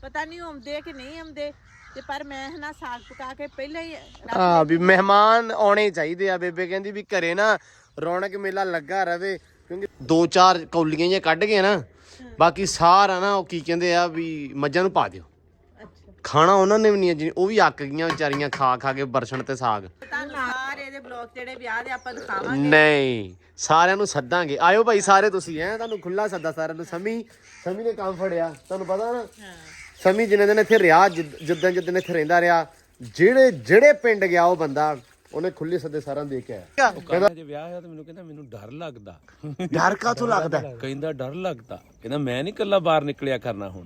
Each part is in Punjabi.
ਪਤਾ ਨਹੀਂ ਆਉਂਦੇ ਕਿ ਨਹੀਂ ਆਉਂਦੇ ਤੇ ਪਰ ਮੈਂ ਨਾ ਸਾਗ ਪਕਾ ਕੇ ਪਹਿਲਾਂ ਹੀ ਵੀ ਮਹਿਮਾਨ ਆਉਣੇ ਚਾਹੀਦੇ ਆ। ਬੇਬੇ ਕਹਿੰਦੀ ਵੀ ਘਰੇ ਨਾ ਰੌਣਕ ਮੇਲਾ ਲੱਗਾ ਰਵੇ, ਕਿਉਂਕਿ 2-4 ਕੌਲੀਆਂ ਜਿਹੀਆਂ ਕੱਢ ਕੇ ਨਾ ਬਾਕੀ ਸਾਰਾ ਨਾ ਉਹ ਕੀ ਕਹਿੰਦੇ ਆ ਵੀ ਮੱਝਾਂ ਨੂੰ ਪਾ ਦਿਓ। ਖਾਣਾ ਉਹਨਾਂ ਨੇ ਵੀ ਨਹੀਂ, ਉਹ ਵੀ ਅੱਕ ਗਈਆਂ ਵਿਚਾਰੀਆਂ ਖਾ ਖਾ ਕੇ ਬਰਸਣ ਤੇ ਸਾਗ। ਸਾਰੇ ਦੇ ਬਲੌਗ ਜਿਹੜੇ ਵਿਆਹ ਦੇ ਆਪਾਂ ਦਿਖਾਵਾਂਗੇ। ਨਹੀਂ ਸਾਰਿਆਂ ਨੂੰ ਸੱਦਾਂਗੇ, ਆਇਓ ਭਾਈ ਸਾਰੇ ਤੁਸੀਂ ਹੈ, ਤੁਹਾਨੂੰ ਖੁੱਲਾ ਸੱਦਾ ਸਾਰਿਆਂ ਨੂੰ। ਸਮੀ ਨੇ ਕੰਮ ਫੜਿਆ, ਤੁਹਾਨੂੰ ਪਤਾ ਨਾ ਸਮੀ ਜਿੰਨੇ ਦਿਨ ਇੱਥੇ ਰਿਹਾ, ਜਿੱਦਾਂ ਇੱਥੇ ਰਹਿੰਦਾ ਰਿਹਾ, ਜਿਹੜੇ ਪਿੰਡ ਗਿਆ ਉਹ ਬੰਦਾ ਉਹਨੇ ਖੁੱਲੇ ਸੱਦੇ ਸਾਰਿਆਂ ਦੇ ਕੇ ਆਇਆ। ਕਹਿੰਦਾ ਜੇ ਵਿਆਹ ਹੋਇਆ ਤਾਂ ਮੈਨੂੰ ਕਹਿੰਦਾ ਮੈਨੂੰ ਡਰ ਲੱਗਦਾ। ਡਰ ਕਾਹਤੋਂ ਲੱਗਦਾ? ਕਹਿੰਦਾ ਡਰ ਲੱਗਦਾ, ਕਹਿੰਦਾ ਮੈਂ ਨਹੀਂ ਇਕੱਲਾ ਬਾਹਰ ਨਿਕਲਿਆ ਕਰਨਾ ਹੁਣ।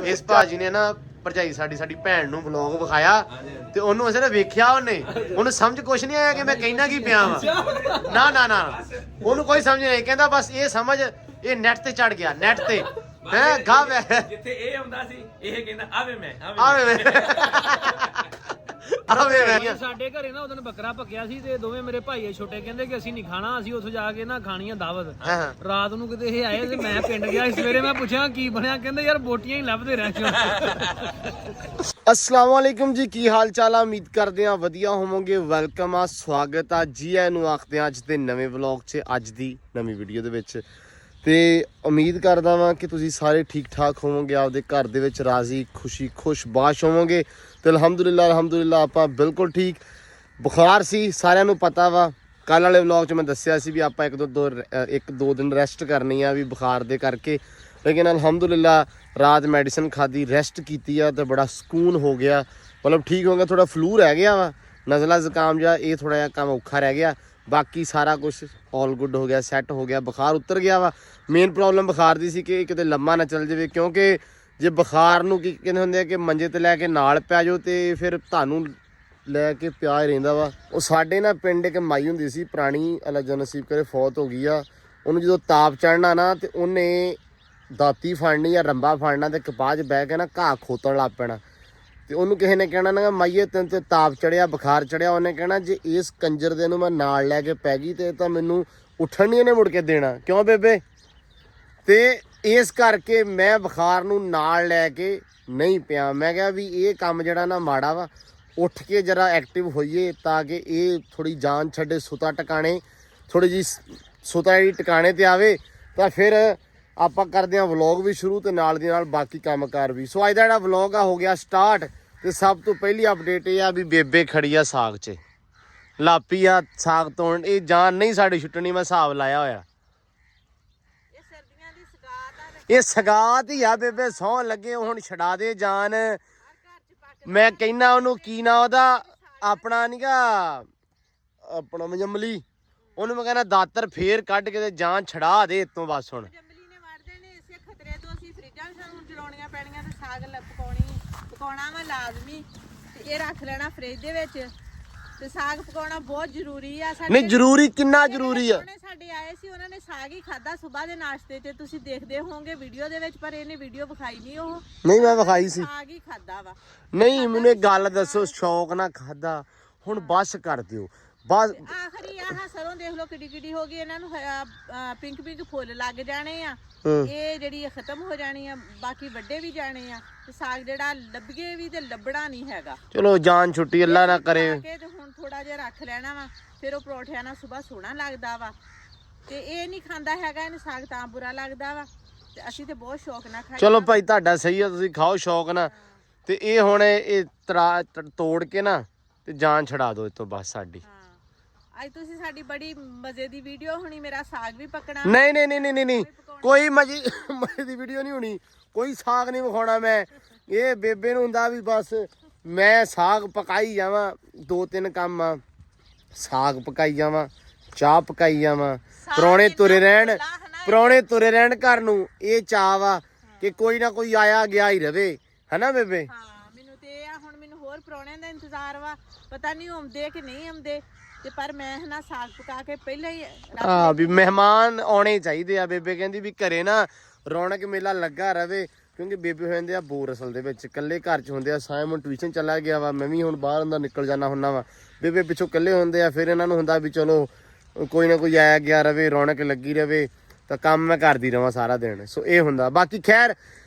ਇਸ ਭਾਜੀ ਨੇ ਨਾ ਭਰਜਾਈ ਸਾਡੀ ਭੈਣ ਨੂੰ ਵਲੌਗ ਵਿਖਾਇਆ ਤੇ ਉਹਨੂੰ ਅਸੀਂ ਨਾ ਵੇਖਿਆ, ਉਹਨੂੰ ਸਮਝ ਕੁਛ ਨਹੀਂ ਆਇਆ ਕਿ ਮੈਂ ਕਹਿਣਾ ਕੀ ਪਿਆ ਵਾ। ਨਾ ਉਹਨੂੰ ਕੋਈ ਸਮਝ ਨਹੀਂ, ਕਹਿੰਦਾ ਬਸ ਇਹ ਸਮਝ ਇਹ ਨੈਟ ਤੇ ਚੜ ਗਿਆ, ਨੈਟ ਤੇ ਹੈ ਗਾ ਵੈ ਜਿੱਥੇ ਇਹ ਆਉਂਦਾ ਸੀ ਇਹ ਕਹਿੰਦਾ ਆਵੇ ਮੈਂ ਸਾਡੇ ਘਰੇ ਨਾ ਉਦੋਂ ਬੱਕਰਾ ਪੱਕਿਆ ਸੀ ਤੇ ਦੋਵੇਂ ਮੇਰੇ ਭਾਈ ਛੋਟੇ ਕਹਿੰਦੇ ਕਿ ਅਸੀਂ ਨਹੀਂ ਖਾਣਾ, ਅਸੀਂ ਉੱਥੋਂ ਜਾ ਕੇ ਨਾ ਖਾਣੀ ਆ ਦਾਵਤ। ਰਾਤ ਨੂੰ ਕਿਤੇ ਇਹ ਆਏ ਤੇ ਮੈਂ ਪਿੰਡ ਗਿਆ, ਸਵੇਰੇ ਮੈਂ ਪੁੱਛਿਆ ਕੀ ਬਣਿਆ, ਕਹਿੰਦੇ ਯਾਰ ਬੋਟੀਆਂ ਹੀ ਲੱਭਦੇ ਰਹਿ ਗਏ। अस्सलाम वालेकुम जी, की हाल चाल? उम्मीद करते हैं वधिया होवोगे। वेलकम आ, स्वागत आ जी आनू आखते हैं अज के नवे व्लॉग च, अज की नवी वीडियो दे विच। ते उम्मीद करदा वां कि तुसीं सारे ठीक ठाक होवोगे, आपदे घर दे विच राजी खुशी खुशबाश होवोगे। ते अल्हम्दुलिल्लाह आपां बिल्कुल ठीक। बुखार सी सारिआं नूं पता वा, कल वाले व्लॉग च मैं दस्सिया सी भी आपां एक दो दिन रेस्ट करनी आ भी बुखार दे करके, लेकिन अल्हम्दुलिल्लाह रात मैडिसिन खाधी, रेस्ट की तो बड़ा सुकून हो गया, मतलब ठीक हो गया। थोड़ा फ्लू रह गया वा, नज़ला जुकाम जा ये थोड़ा जिहा काम औखा रह गया, बाकी सारा कुछ ऑल गुड हो गया, सैट हो गया, बुखार उतर गया वा। मेन प्रॉब्लम बुखार दी सी कि किते लम्मा ना चल जाए, क्योंकि जे बुखार नूं की कहंदे हुंदे आ कि मंजे ते लैके नाल पै जाओ तो फिर तुहानूं लैके पिया ही रहिंदा वा। ਉਹ ਸਾਡੇ ਨਾ ਪਿੰਡ ਇੱਕ ਮਾਈ ਹੁੰਦੀ ਸੀ ਪੁਰਾਣੀ, ਅੱਲਾ ਜਨ ਨਸੀਬ ਕਰੇ, ਫੌਤ ਹੋ ਗਈ ਆ। ਉਹਨੂੰ ਜਦੋਂ ਤਾਪ ਚੜ੍ਹਨਾ ਨਾ ਤੇ ਉਹਨੇ ਦਾਤੀ ਫੜਨੀ ਜਾਂ ਰੰਬਾ ਫੜਨਾ ਤੇ ਕਪਾਹ 'ਚ ਬਹਿ ਕੇ ਨਾ ਘਾਹ ਖੋਤਣ ਲੱਗ ਪੈਣਾ। ਤੇ ਉਹਨੂੰ ਕਿਸੇ ਨੇ ਕਹਿਣਾ ਨਾ ਮਾਈਏ ਤੈਨੂੰ ਤੇ ਤਾਪ ਚੜਿਆ, ਬੁਖਾਰ ਚੜਿਆ, ਉਹਨੇ ਕਹਿਣਾ ਜੇ ਇਸ ਕੰਜਰ ਦੇ ਨੂੰ ਮੈਂ ਨਾਲ ਲੈ ਕੇ ਪੈ ਗਈ ਤੇ ਤਾਂ ਮੈਨੂੰ ਉੱਠਣ ਨਹੀਂ ਇਹਨੇ ਮੁੜ ਕੇ ਦੇਣਾ। ਕਿਉਂ ਬੇਬੇ? ਤੇ ਇਸ ਕਰਕੇ ਮੈਂ ਬੁਖਾਰ ਨੂੰ ਨਾਲ ਲੈ ਕੇ ਨਹੀਂ ਪਿਆ। ਮੈਂ ਕਿਹਾ ਵੀ ਇਹ ਕੰਮ ਜਿਹੜਾ ਨਾ ਮਾੜਾ ਵਾ, ਉੱਠ ਕੇ ਜਰਾ ਐਕਟਿਵ ਹੋਈਏ ਤਾਂ ਕਿ ਇਹ ਥੋੜੀ ਜਾਨ ਛੱਡੇ, ਸੁਤਾ ਟਿਕਾਣੇ, ਥੋੜੀ ਜੀ ਸੁਤਾ ਜਿਹੜੀ ਟਿਕਾਣੇ ਤੇ ਆਵੇ। ਤਾਂ ਫਿਰ ਆਪਾਂ ਕਰਦੇ ਹਾਂ ਵਲੌਗ ਵੀ ਸ਼ੁਰੂ ਤੇ ਨਾਲ ਦੀ ਨਾਲ ਬਾਕੀ ਕੰਮਕਾਰ ਵੀ। ਸੋ ਅੱਜ ਦਾ ਜਿਹੜਾ ਵਲੌਗ ਆ ਹੋ ਗਿਆ ਸਟਾਰਟ। ਤੇ ਸਭ ਤੋਂ ਪਹਿਲੀ ਅਪਡੇਟ ਇਹ ਆ ਵੀ ਬੇਬੇ ਖੜੀ ਆ ਸਾਗ 'ਚ, ਲਾਪੀ ਆ ਸਾਗ ਤੋੜਨ। ਇਹ ਜਾਨ ਨਹੀਂ ਸਾਡੀ ਛੁੱਟਣੀ, ਮੈਂ ਹਿਸਾਬ ਲਾਇਆ ਹੋਇਆ। ਇਹ ਸਗਾਤ ਹੀ ਆ ਬੇਬੇ, ਸਹੁੰ ਲੱਗੇ ਹੁਣ ਛਡਾ ਦੇ ਜਾਨ। ਮੈਂ ਕਹਿਣਾ ਉਹਨੂੰ ਕੀ ਨਾ ਉਹਦਾ ਆਪਣਾ ਨੀਗਾ, ਆਪਣਾ ਮਜਮਲੀ, ਉਹਨੂੰ ਮੈਂ ਕਹਿੰਦਾ ਦਾਤਰ ਫੇਰ ਕੱਢ ਕੇ ਤੇ ਜਾਨ ਛਡਾ ਦੇ ਇਤੋਂ ਬਸ। ਹੁਣ ਖਤਰੇ ਤੋਂ ਅਸੀਂ ਫਰਿੱਜਾਂ ਸਾਨੂੰ ਜਲਾਉਣੀਆਂ ਪੈਣੀਆਂ ਤੇ ਸਾਗ ਪਕਾਉਣਾ ਵਾ ਲਾਜ਼ਮੀ, ਤੇ ਇਹ ਰੱਖ ਲੈਣਾ ਫਰਿੱਜ ਦੇ ਵਿੱਚ। ਤੇ ਸਾਗ ਪਕਾਉਣਾ ਬਹੁਤ ਜ਼ਰੂਰੀ ਆ। ਨਹੀਂ ਜ਼ਰੂਰੀ, ਕਿੰਨਾ ਜ਼ਰੂਰੀ ਆ। ਸਾਡੇ ਆਏ ਸੀ, ਉਹਨਾਂ ਨੇ ਸਾਗ ਹੀ ਖਾਦਾ ਸਵੇਰ ਦੇ ਨਾਸ਼ਤੇ 'ਚ, ਤੁਸੀਂ ਦੇਖਦੇ ਹੋਵੋਗੇ ਵੀਡੀਓ ਦੇ ਵਿੱਚ, ਪਰ ਇਹਨੇ ਵੀਡੀਓ ਵਿਖਾਈ ਨਹੀਂ। ਉਹ ਨਹੀਂ ਮੈਂ ਵਿਖਾਈ ਸੀ, ਸਾਗ ਹੀ ਖਾਦਾ ਵਾ। ਨਹੀਂ ਮੈਨੂੰ ਇੱਕ ਗੱਲ ਦੱਸੋ, ਸ਼ੌਕ ਨਾਲ ਖਾਦਾ, ਹੁਣ ਬਸ ਕਰ ਦਿਓ ਬਸ। ਆਖਰੀ ਆਹ ਸਰੋਂ ਦੇਖ ਲਓ ਕਿੱਡੀ ਕਿੱਡੀ ਹੋ ਗਈ, ਇਹਨਾਂ ਨੂੰ ਪਿੰਕ ਫੁੱਲ ਲੱਗ ਜਾਣੇ ਆ। ਇਹ ਜਿਹੜੀ ਖਤਮ ਹੋ ਜਾਣੀ ਆ, ਬਾਕੀ ਵੱਡੇ ਵੀ ਜਾਣੇ ਆ। ਤੇ ਸਾਗ ਜਿਹੜਾ ਲੱਭਗੇ ਵੀ ਤੇ ਲੱਭਣਾ ਨਹੀਂ ਹੈਗਾ। ਚਲੋ ਜਾਨ ਛੁੱਟੀ, ਅੱਲਾ ਨਾ ਕਰੇ। ਤੇ ਹੁਣ ਥੋੜਾ ਜਿਹਾ ਰੱਖ ਲੈਣਾ ਵਾ, ਫਿਰ ਉਹ ਪਰੌਠਿਆਂ ਨਾਲ ਸਵੇਰ ਸੋਹਣਾ ਲੱਗਦਾ ਵਾ। ਤੇ ਇਹ ਨਹੀਂ ਖਾਂਦਾ ਹੈਗਾ, ਇਹਨੂੰ ਸਾਗ ਤਾਂ ਬੁਰਾ ਲੱਗਦਾ ਵਾ, ਤੇ ਅਸੀਂ ਤੇ ਬਹੁਤ ਸ਼ੌਕ ਨਾਲ ਖਾਈ। ਚਲੋ ਭਾਈ ਤੁਹਾਡਾ ਸਹੀ ਆ, ਤੁਸੀਂ ਖਾਓ ਸ਼ੌਕ ਨਾਲ। ਤੇ ਇਹ ਹੁਣ ਇਹ ਤੋੜ ਕੇ ਨਾ ਤੇ ਜਾਨ ਛਡਾ ਦਿਓ ਇਤੋਂ ਬਸ ਸਾਡੀ। ਅੱਜ ਤੁਸੀਂ ਸਾਡੀ ਬੜੀ ਮਜ਼ੇ ਦੀ ਵੀਡੀਓ ਹੋਣੀ, ਮੇਰਾ ਸਾਗ ਵੀ ਪੱਕਣਾ। ਨਹੀਂ ਕੋਈ ਮਜ਼ੇ ਦੀ ਵੀਡੀਓ ਨਹੀਂ ਹੋਣੀ, ਕੋਈ ਸਾਗ ਨਹੀਂ ਵਿਖਾਉਣਾ ਮੈਂ। ਇਹ ਬੇਬੇ ਨੂੰ ਹੁੰਦਾ ਵੀ ਬਸ ਮੈਂ ਸਾਗ ਪਕਾਈ ਜਾਵਾਂ, 2-3 ਕੰਮ ਆ, ਸਾਗ ਪਕਾਈ ਜਾਵਾਂ, ਚਾਹ ਪਕਾਈ ਜਾਵਾਂ, ਪ੍ਰਾਹੁਣੇ ਤੁਰੇ ਰਹਿਣ ਘਰ ਨੂੰ। ਇਹ ਚਾਹ ਵਾ ਕਿ ਕੋਈ ਨਾ ਕੋਈ ਆਇਆ ਗਿਆ ਹੀ ਰਵੇ, ਹਨਾ ਬੇਬੇ? ਹਾਂ, ਮੈਨੂੰ ਤੇ ਇਹ ਆ, ਹੁਣ ਮੈਨੂੰ ਹੋਰ ਪ੍ਰਾਹੁਣਿਆਂ ਦਾ ਇੰਤਜ਼ਾਰ ਵਾ, ਪਤਾ ਨਹੀਂ ਆਉਂਦੇ ਕਿ ਨਹੀਂ ਆਉਂਦੇ। ਤੇ ਪਰ ਮੈਂ ਨਾ ਸਾਗ ਪਕਾ ਕੇ ਪਹਿਲਾਂ ਹੀ ਵੀ ਮਹਿਮਾਨ ਆਉਣੇ ਚਾਹੀਦੇ ਆ। ਬੇਬੇ ਕਹਿੰਦੀ ਵੀ ਘਰੇ ਨਾ ਰੌਣਕ ਮੇਲਾ ਲੱਗਾ ਰਵੇ, ਕਿਉਂਕਿ ਬੇਬੇ ਹੋ ਜਾਂਦੇ ਆ ਬੋਰ ਅਸਲ ਦੇ ਵਿੱਚ, ਇਕੱਲੇ ਘਰ 'ਚ ਹੁੰਦੇ ਆ। ਸਾਇਮ ਹੁਣ ਟਿਊਸ਼ਨ ਚਲਾ ਗਿਆ ਵਾ, ਮੈਂ ਵੀ ਹੁਣ ਬਾਹਰ ਅੰਦਰ ਨਿਕਲ ਜਾਣਾ ਹੁੰਦਾ ਵਾ। ਬੇਬੇ ਪਿੱਛੋਂ ਇਕੱਲੇ ਹੁੰਦੇ ਆ, ਫਿਰ ਇਹਨਾਂ ਨੂੰ ਹੁੰਦਾ ਵੀ ਚਲੋ ਕੋਈ ਨਾ ਕੋਈ ਆਇਆ ਗਿਆ ਰਵੇ, ਰੌਣਕ ਲੱਗੀ ਰਵੇ, ਤਾਂ ਕੰਮ ਮੈਂ ਕਰਦੀ ਰਵਾਂ ਸਾਰਾ ਦਿਨ। ਸੋ ਇਹ ਹੁੰਦਾ। ਬਾਕੀ ਖੈਰ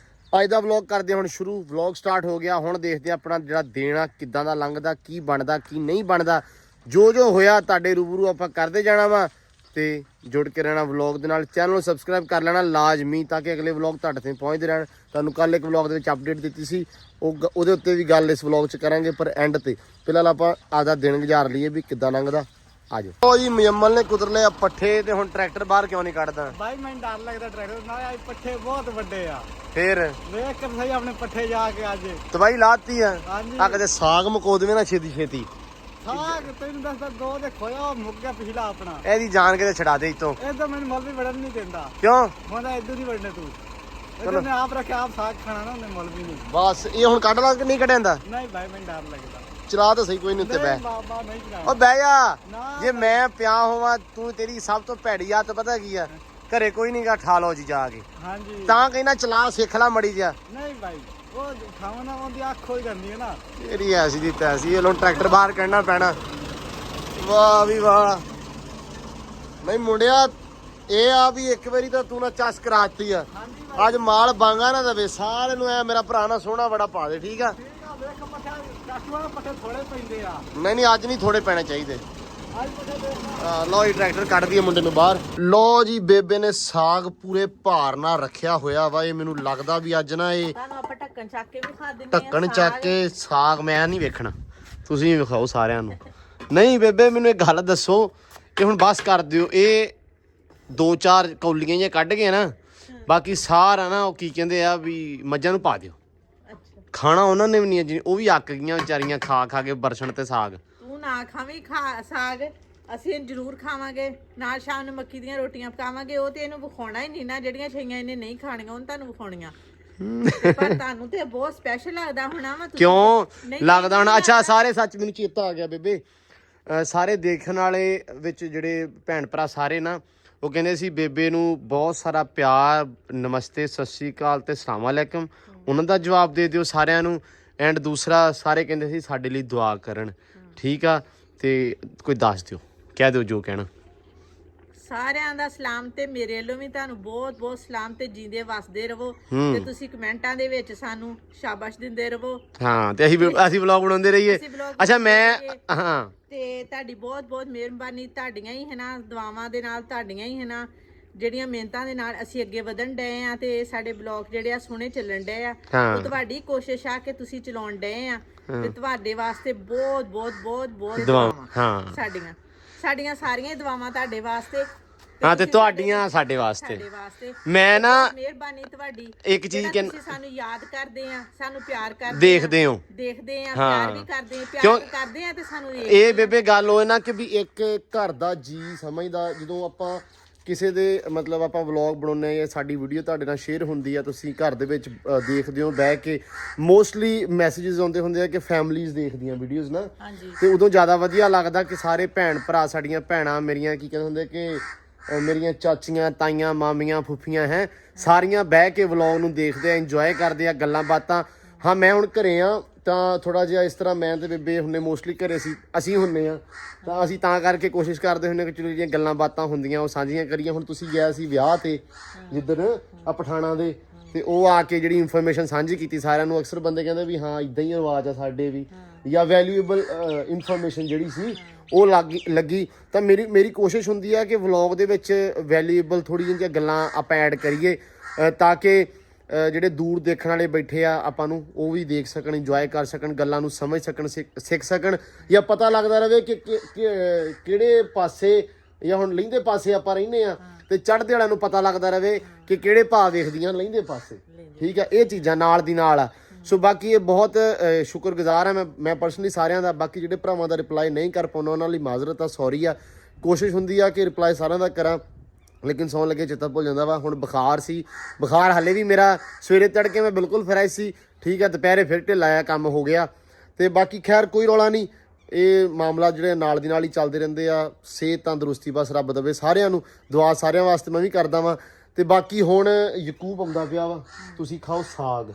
ਅੱਜ ਦਾ ਵਲੌਗ ਕਰਦੇ ਹੁਣ ਸ਼ੁਰੂ। ਵਲੌਗ ਸਟਾਰਟ ਹੋ ਗਿਆ। ਹੁਣ ਦੇਖਦੇ ਆਪਣਾ ਜਿਹੜਾ ਦੇਣਾ ਕਿੱਦਾਂ ਦਾ ਲੰਘਦਾ, ਕੀ ਬਣਦਾ ਕੀ ਨਹੀਂ ਬਣਦਾ। ਜੋ ਹੋਇਆ ਤੁਹਾਡੇ ਰੂਬਰੂ ਆਪਾਂ ਕਰਦੇ ਜਾਣਾ ਵਾ ਤੇ ਜੁੜ ਕੇ ਰਹਿਣਾ ਵਲੌਗ ਦੇ ਨਾਲ। ਚੈਨਲ ਨੂੰ ਸਬਸਕ੍ਰਾਈਬ ਕਰ ਲੈਣਾ ਲਾਜ਼ਮੀ, ਤਾਂ ਕਿ ਅਗਲੇ ਵਲੌਗ ਤੁਹਾਡੇ ਤੇ ਪਹੁੰਚਦੇ ਰਹਿਣ। ਤੁਹਾਨੂੰ ਕੱਲ ਇੱਕ ਵਲੌਗ ਦੇ ਵਿੱਚ ਅਪਡੇਟ ਦਿੱਤੀ ਸੀ, ਉਹਦੇ ਉੱਤੇ ਵੀ ਗੱਲ ਇਸ ਵਲੌਗ 'ਚ ਕਰਾਂਗੇ, ਪਰ ਐਂਡ ਤੇ ਫਿਲਹਾਲ ਆਪਾਂ ਆਪਦਾ ਦਿਨ ਗੁਜ਼ਾਰ ਲਈਏ ਵੀ ਕਿੱਦਾਂ ਲੰਘਦਾ। ਆ ਜਾਓ। ਉਹ ਜੀ ਮੁਜੰਮਲ ਨੇ ਕੁਤਰ ਲਿਆ ਪੱਠੇ, ਤੇ ਹੁਣ ਟਰੈਕਟਰ ਬਾਹਰ ਕਿਉਂ ਨਹੀਂ ਕੱਢਦਾ? ਭਾਈ ਮੈਨੂੰ ਡਰ ਲੱਗਦਾ ਟਰੈਕਟਰ ਨਾਲ, ਅੱਜ ਪੱਠੇ ਬਹੁਤ ਵੱਡੇ ਆ। ਫੇਰ ਵੇਖ ਕੇ ਸਹੀ ਆਪਣੇ ਪੱਠੇ ਜਾ ਕੇ ਅੱਜ ਤਬਾਈ ਲਾਤੀ ਆ। ਹਾਂਜੀ। ਆ ਕਦੇ ਸਾਗ ਮਕੋ ਦੇਵੇ ਨਾ ਛੇਤੀ ਛੇਤੀ। ਸਾਗ ਤੈਨੂੰ ਦੱਸਦਾ ਦੋ ਦੇ ਖੋਇਆ ਮੁੱਕ ਗਿਆ ਪਿਛਲਾ ਆਪਣਾ। ਇਹਦੀ ਜਾਨ ਕਿਤੇ ਛਡਾ ਦੇ ਇਤੋਂ। ਇਦਾਂ ਮੈਨੂੰ ਮੁੱਲ ਵੀ ਵੜਨ ਨਹੀਂ ਦਿੰਦਾ। ਕਿਉਂ? ਕਹਿੰਦਾ ਇਦਾਂ ਨਹੀਂ ਵੜਨੇ ਤੂੰ। ਇਹਦੇ ਮੈਂ ਆਪ ਰੱਖਿਆ, ਆਪ ਸਾਗ ਖਾਣਾ ਨਾ, ਉਹਨੇ ਮੁੱਲ ਵੀ ਨਹੀਂ। ਬਸ ਇਹ ਹੁਣ ਕੱਢ ਲਾ ਕਿ ਨਹੀਂ ਕੱਢਿਆ? ਨਹੀਂ ਭਾਈ ਮੈਨੂੰ ਡਰ ਲੱਗਦਾ। ਚਲਾ ਤਾਂ ਸਹੀ, ਕੋਈ ਨਹੀਂ ਉੱਤੇ ਬਹਿ। ਬਾਬਾ ਨਹੀਂ ਚਲਾਣਾ। ਉਹ ਬਹਿ ਜਾ। ਨਾ। ਜੇ ਮੈਂ ਪਿਆ ਹੋਵਾਂ, ਤੂੰ ਤੇਰੀ ਸਭ ਤੋਂ ਭੈੜੀ ਆਦਤ ਪਤਾ ਕੀ ਆ? ਘਰੇ ਕੋਈ ਨਹੀਂਗਾ, ਠਾ ਲਓ ਜੀ ਜਾ ਕੇ। ਹਾਂਜੀ। ਤਾਂ ਕਹਿੰਦਾ ਚਲਾ ਸਿੱਖ ਲਾ ਮੜੀ ਜਾ। ਨਹੀਂ ਭਾਈ ਉਹ ਖਾਣਾ ਉਹਦੀ ਅੱਖ ਹੋ ਜਾਂਦੀ ਹੈ ਨਾ। ਤੇਰੀ ਐਸੀ ਦੀ ਤੈਸੀ। ਇਹ ਲੋ ਟਰੈਕਟਰ ਬਾਹਰ ਕੱਢਣਾ ਪੈਣਾ। ਵਾਹ ਵੀ ਵਾਹ। ਨਹੀਂ ਮੁੰਡਿਆ, ਇਹ ਆ ਵੀ ਇੱਕ ਵਾਰੀ ਤਾਂ ਤੂੰ ਨਾ ਚੱਸ ਕਰਾਤੀ ਆ। ਅੱਜ ਮਾਲ ਬਾਂਗਾ ਨਾ ਦਵੇ ਸਾਰੇ ਨੂੰ। ਐ ਮੇਰਾ ਭਰਾ ਨਾ ਸੋਹਣਾ ਬੜਾ ਪਾ ਦੇ, ਠੀਕ ਆ? ਵੇਖ ਪੱਠੇ ਕਾਟੂਆਂ ਦੇ ਪੱਠੇ ਥੋੜੇ ਪੈਂਦੇ ਆ। ਨਹੀਂ ਅੱਜ ਨਹੀਂ ਥੋੜੇ ਪੈਣੇ ਚਾਹੀਦੇ। ਅੱਜ ਪੱਠੇ ਦੇਖ ਲਓ ਜੀ ਟਰੈਕਟਰ ਕੱਢ ਦਈਏ ਮੁੰਡੇ ਨੂੰ ਬਾਹਰ। ਲਓ ਜੀ ਬੇਬੇ ਨੇ ਸਾਗ ਪੂਰੇ ਭਾਰ ਨਾਲ ਰੱਖਿਆ ਹੋਇਆ ਵਾ। ਇਹ ਮੈਨੂੰ ਲੱਗਦਾ ਵੀ ਅੱਜ ਨਾ ਇਹ ਤੁਹਾਨੂੰ ਆਪਾਂ ਢੱਕਣ ਚੱਕ ਕੇ ਵੀ ਖਾ ਦਿੰਦੇ ਆ। ਢੱਕਣ ਚੱਕ ਕੇ ਸਾਗ ਮੈਂ ਨਹੀਂ ਵੇਖਣਾ, ਤੁਸੀਂ ਵੀ ਵਿਖਾਓ ਸਾਰਿਆਂ ਨੂੰ। ਨਹੀਂ ਬੇਬੇ ਮੈਨੂੰ ਇੱਕ ਗੱਲ ਦੱਸੋ, ਇਹ ਹੁਣ ਬਸ ਕਰ ਦਿਓ। ਇਹ 2-4 ਕੌਲੀਆਂ ਜਿਹੀਆਂ ਕੱਢ ਕੇ ਨਾ, ਬਾਕੀ ਸਾਰਾ ਨਾ ਉਹ ਕੀ ਕਹਿੰਦੇ ਆ ਵੀ ਮੱਝਾਂ ਨੂੰ ਪਾ ਦਿਓ। ਅੱਛਾ ਖਾਣਾ ਉਹਨਾਂ ਨੇ ਵੀ ਨਹੀਂ, ਉਹ ਵੀ ਅੱਕ ਗਈਆਂ ਵਿਚਾਰੀਆਂ ਖਾ ਕੇ ਬਰਸਣ ਤੇ ਸਾਗ। ਤੂੰ ਨਾ ਖਾਵੀਂ ਸਾਗ, ਅਸੀਂ ਜ਼ਰੂਰ ਖਾਵਾਂਗੇ। ਨਾਲ ਸ਼ਾਮ ਨੂੰ ਮੱਕੀ ਦੀਆਂ ਰੋਟੀਆਂ ਪਕਾਵਾਂਗੇ। ਉਹ ਤੇ ਇਹਨੂੰ ਵਿਖਾਉਣਾ ਹੀ ਨਹੀਂ ਨਾ, ਜਿਹੜੀਆਂ ਛਈਆਂ ਇਹਨੇ ਨਹੀਂ ਖਾਣੀਆਂ ਉਹਨੂੰ ਤੁਹਾਨੂੰ ਵਿਖਾਉਣੀਆਂ। ਪਰ ਤੁਹਾਨੂੰ ਤੇ ਬਹੁਤ ਸਪੈਸ਼ਲ ਲੱਗਦਾ ਹੋਣਾ ਵਾ। ਕਿਉਂ ਲੱਗਦਾ ਹੋਣਾ? ਅੱਛਾ ਸਾਰੇ ਸੱਚ ਮੈਨੂੰ ਚੇਤਾ ਆ ਗਿਆ ਬੇਬੇ। ਸਾਰੇ ਦੇਖਣ ਵਾਲੇ ਵਿੱਚ ਜਿਹੜੇ ਭੈਣ ਭਰਾ ਸਾਰੇ ਨਾ, ਉਹ ਕਹਿੰਦੇ ਸੀ ਬੇਬੇ ਨੂੰ ਬਹੁਤ ਸਾਰਾ ਪਿਆਰ, ਨਮਸਤੇ, ਸਤਿ ਸ਼੍ਰੀ ਅਕਾਲ ਤੇ ਸਲਾਮ ਅਲੈਕਮ। ਉਹਨਾਂ ਦਾ ਜਵਾਬ ਦੇ ਦਿਓ ਸਾਰਿਆਂ ਨੂੰ। ਐਂਡ ਦੂਸਰਾ ਸਾਰੇ ਕਹਿੰਦੇ ਸੀ ਸਾਡੇ ਲਈ ਦੁਆ ਕਰਨ, ਠੀਕ ਆ? ਤੇ ਕੋਈ ਦੱਸ ਦਿਓ, ਕਹਿ ਦਿਓ ਜੋ ਕਹਿਣਾ। ਸਾਰਿਆਂ ਦਾ ਸਲਾਮ ਤੇ ਮੇਰੇ ਵੱਲੋਂ ਵੀ ਤੁਹਾਨੂੰ ਬਹੁਤ ਬਹੁਤ ਸਲਾਮ ਤੇ ਜੀਂਦੇ ਵਸਦੇ ਰਹੋ। ਤੇ ਤੁਸੀਂ ਕਮੈਂਟਾਂ ਦੇ ਵਿੱਚ ਸਾਨੂੰ ਸ਼ਾਬਾਸ਼ ਦਿੰਦੇ ਰਹੋ। ਹਾਂ ਤੇ ਅਸੀਂ ਵਲੌਗ ਬਣਾਉਂਦੇ ਰਹੀਏ। ਅੱਛਾ ਮੈਂ ਹਾਂ ਤੇ ਤੁਹਾਡੀ ਬਹੁਤ ਬਹੁਤ ਮਿਹਰਬਾਨੀ। ਤੁਹਾਡੀਆਂ ਹੀ ਹੈ ਨਾ ਦੁਆਵਾਂ ਦੇ ਨਾਲ, ਤੁਹਾਡੀਆਂ ਹੀ ਹੈ ਨਾ ਜਿਹੜੀਆਂ ਮਿਹਨਤਾਂ ਦੇ ਨਾਲ ਅਸੀਂ ਅੱਗੇ ਵਧਣ ਡਏ ਆ, ਤੇ ਸਾਡੇ ਬਲੌਗ ਜਿਹੜੇ ਆ ਸੋਹਣੇ ਚੱਲਣ ਡਏ ਆ। ਉਹ ਤੁਹਾਡੀ ਕੋਸ਼ਿਸ਼ ਆ ਕਿ ਤੁਸੀਂ ਚਲਾਉਣ ਡਏ ਆ, ਤੇ ਤੁਹਾਡੇ ਵਾਸਤੇ ਬਹੁਤ ਬਹੁਤ ਬਹੁਤ ਬਹੁਤ ਦੁਆਵਾਂ। ਹਾਂ ਸਾਡੀਆਂ ਸਾਰੀਆਂ ਦੁਆਵਾਂ ਤੁਹਾਡੇ ਵਾਸਤੇ। ਹਾਂ ਤੇ ਤੁਹਾਡੀਆਂ ਸਾਡੇ ਵਾਸਤੇ। ਮੈਂ ਨਾ ਮਿਹਰਬਾਨੀ ਤੁਹਾਡੀ। ਇੱਕ ਚੀਜ਼ ਤੁਸੀਂ ਸਾਨੂੰ ਯਾਦ ਕਰਦੇ ਆ, ਸਾਨੂੰ ਪਿਆਰ ਕਰਦੇ, ਦੇਖਦੇ ਆ, ਪਿਆਰ ਵੀ ਕਰਦੇ ਆ, ਪਿਆਰ ਕਰਦੇ ਆ ਤੇ ਸਾਨੂੰ ਇਹ ਬੇਬੇ ਗੱਲ ਹੋਏ ਨਾ ਕਿ ਵੀ ਇੱਕ ਘਰ ਦਾ ਜੀ ਸਮਝਦਾ। ਜਦੋਂ ਆਪਾਂ ਕਿਸੇ ਦੇ ਮਤਲਬ ਆਪਾਂ ਵਲੌਗ ਬਣਾਉਂਦੇ ਆ, ਸਾਡੀ ਵੀਡੀਓ ਤੁਹਾਡੇ ਨਾਲ ਸ਼ੇਅਰ ਹੁੰਦੀ ਆ, ਤੁਸੀਂ ਘਰ ਦੇ ਵਿੱਚ ਦੇਖਦੇ ਹੋ ਬਹਿ ਕੇ। ਮੋਸਟਲੀ ਮੈਸੇजेस ਆਉਂਦੇ ਹੁੰਦੇ ਆ ਕਿ ਫੈਮਲੀਜ਼ ਦੇਖਦੀਆਂ ਵੀਡੀਓਜ਼ ਨਾ, ਤੇ ਉਦੋਂ ਜ਼ਿਆਦਾ ਵਧੀਆ ਲੱਗਦਾ ਕਿ ਸਾਰੇ ਭੈਣ ਭਰਾ, ਸਾਡੀਆਂ ਭੈਣਾਂ ਮੇਰੀਆਂ ਕੀ ਕਹਿੰਦੇ ਹੁੰਦੇ ਕਿ ਮੇਰੀਆਂ ਚਾਚੀਆਂ, ਤਾਈਆਂ, ਮਾਮੀਆਂ, ਫੁੱਫੀਆਂ ਹੈ, ਸਾਰੀਆਂ ਬਹਿ ਕੇ ਵਲੌਗ ਨੂੰ ਦੇਖਦੇ ਆ, ਇੰਜੋਏ ਕਰਦੇ ਆ, ਗੱਲਾਂ ਬਾਤਾਂ। ਹਾਂ ਮੈਂ ਹੁਣ ਘਰੇ ਆ ਤਾਂ ਥੋੜਾ ਜਿਹਾ ਇਸ ਤਰ੍ਹਾਂ ਮੈਂ ਤੇ ਬੇਬੇ ਹੁੰਨੇ ਮੋਸਟਲੀ ਘਰੇ ਅਸੀਂ ਹੁੰਨੇ ਆ, ਤਾਂ ਅਸੀਂ ਤਾਂ ਕਰਕੇ ਕੋਸ਼ਿਸ਼ ਕਰਦੇ ਹੁੰਨੇ ਕਿ ਚਲੋ ਜਿਹੜੀਆਂ ਗੱਲਾਂ ਬਾਤਾਂ ਹੁੰਦੀਆਂ ਉਹ ਸਾਂਝੀਆਂ ਕਰੀਏ। ਹੁਣ ਤੁਸੀਂ ਗਿਆ ਸੀ ਵਿਆਹ ਤੇ ਜਿੱਦਣ ਆ ਪਠਾਣਾ ਦੇ, ਤੇ ਉਹ ਆ ਕੇ ਜਿਹੜੀ ਇਨਫੋਰਮੇਸ਼ਨ ਸਾਂਝੀ ਕੀਤੀ ਸਾਰਿਆਂ ਨੂੰ। ਅਕਸਰ ਬੰਦੇ ਕਹਿੰਦੇ ਵੀ ਹਾਂ ਇਦਾਂ ਹੀ ਰਿਵਾਜ ਆ ਸਾਡੇ ਵੀ, ਜਾਂ ਵੈਲਿਊਏਬਲ ਇਨਫੋਰਮੇਸ਼ਨ ਜਿਹੜੀ ਸੀ ਉਹ ਲੱਗੀ। ਤਾਂ ਮੇਰੀ ਕੋਸ਼ਿਸ਼ ਹੁੰਦੀ ਆ ਕਿ ਵਲੌਗ ਦੇ ਵਿੱਚ ਵੈਲਿਊਏਬਲ ਥੋੜ੍ਹੀ ਜਿਹੀਆਂ ਗੱਲਾਂ ਆਪਾਂ ਐਡ ਕਰੀਏ, ਤਾਂ ਕਿ ਜਿਹੜੇ ਦੂਰ ਦੇਖਣ ਵਾਲੇ ਬੈਠੇ ਆ ਆਪਾਂ ਨੂੰ ਉਹ ਵੀ ਦੇਖ ਸਕਣ, ਇੰਜੋਏ ਕਰ ਸਕਣ, ਗੱਲਾਂ ਨੂੰ ਸਮਝ ਸਕਣ, ਸਿੱਖ ਸਕਣ, ਜਾਂ ਪਤਾ ਲੱਗਦਾ ਰਹੇ ਕਿ ਕਿਹੜੇ ਪਾਸੇ, ਜਾਂ ਹੁਣ ਲਹਿੰਦੇ ਪਾਸੇ ਆਪਾਂ ਰਹਿੰਦੇ ਆ ਤੇ ਚੜ੍ਹਦੇ ਵਾਲਿਆਂ ਨੂੰ ਪਤਾ ਲੱਗਦਾ ਰਹੇ ਕਿ ਕਿਹੜੇ ਭਾਅ ਵੇਖਦੀਆਂ ਲਹਿੰਦੇ ਪਾਸੇ, ਠੀਕ ਆ? ਇਹ ਚੀਜ਼ਾਂ ਨਾਲ ਦੀ ਨਾਲ ਆ। ਸੋ ਬਾਕੀ ਇਹ ਬਹੁਤ ਸ਼ੁਕਰਗੁਜ਼ਾਰ ਆ ਮੈਂ ਪਰਸਨਲੀ ਸਾਰਿਆਂ ਦਾ। ਬਾਕੀ ਜਿਹੜੇ ਭਰਾਵਾਂ ਦਾ ਰਿਪਲਾਈ ਨਹੀਂ ਕਰ ਪਾਉਂਦਾ ਉਹਨਾਂ ਲਈ ਮਾਜ਼ਰਤ ਆ, ਸੌਰੀ ਆ। ਕੋਸ਼ਿਸ਼ ਹੁੰਦੀ ਆ ਕਿ ਰਿਪਲਾਈ ਸਾਰਿਆਂ ਦਾ ਕਰਾਂ, ਲੇਕਿਨ ਸੌਣ ਲੱਗੇ ਚੇਤਾ ਭੁੱਲ ਜਾਂਦਾ ਵਾ। ਹੁਣ ਬੁਖਾਰ ਸੀ, ਬੁਖਾਰ ਹਾਲੇ ਵੀ ਮੇਰਾ ਸਵੇਰੇ ਤੜਕੇ ਮੈਂ ਬਿਲਕੁਲ ਫਰੈਸ਼ ਸੀ, ਠੀਕ ਆ? ਦੁਪਹਿਰੇ ਫਿਰ ਢਿੱਲਾ ਆਇਆ, ਕੰਮ ਹੋ ਗਿਆ। ਤੇ ਬਾਕੀ ਖੈਰ ਕੋਈ ਰੌਲਾ ਨਹੀਂ, ਇਹ ਮਾਮਲਾ ਜਿਹੜੇ ਨਾਲ ਦੀ ਨਾਲ ਹੀ ਚੱਲਦੇ ਰਹਿੰਦੇ ਆ। ਸਿਹਤ ਤੰਦਰੁਸਤੀ ਬਸ ਰੱਬ ਦੇਵੇ ਸਾਰਿਆਂ ਨੂੰ। ਦੁਆ ਸਾਰਿਆਂ ਵਾਸਤੇ ਮੈਂ ਵੀ ਕਰਦਾ ਵਾਂ। ਤੇ ਬਾਕੀ ਹੁਣ ਯਕੂਬ ਆਉਂਦਾ ਪਿਆ ਵਾ, ਤੁਸੀਂ ਖਾਓ ਸਾਗ।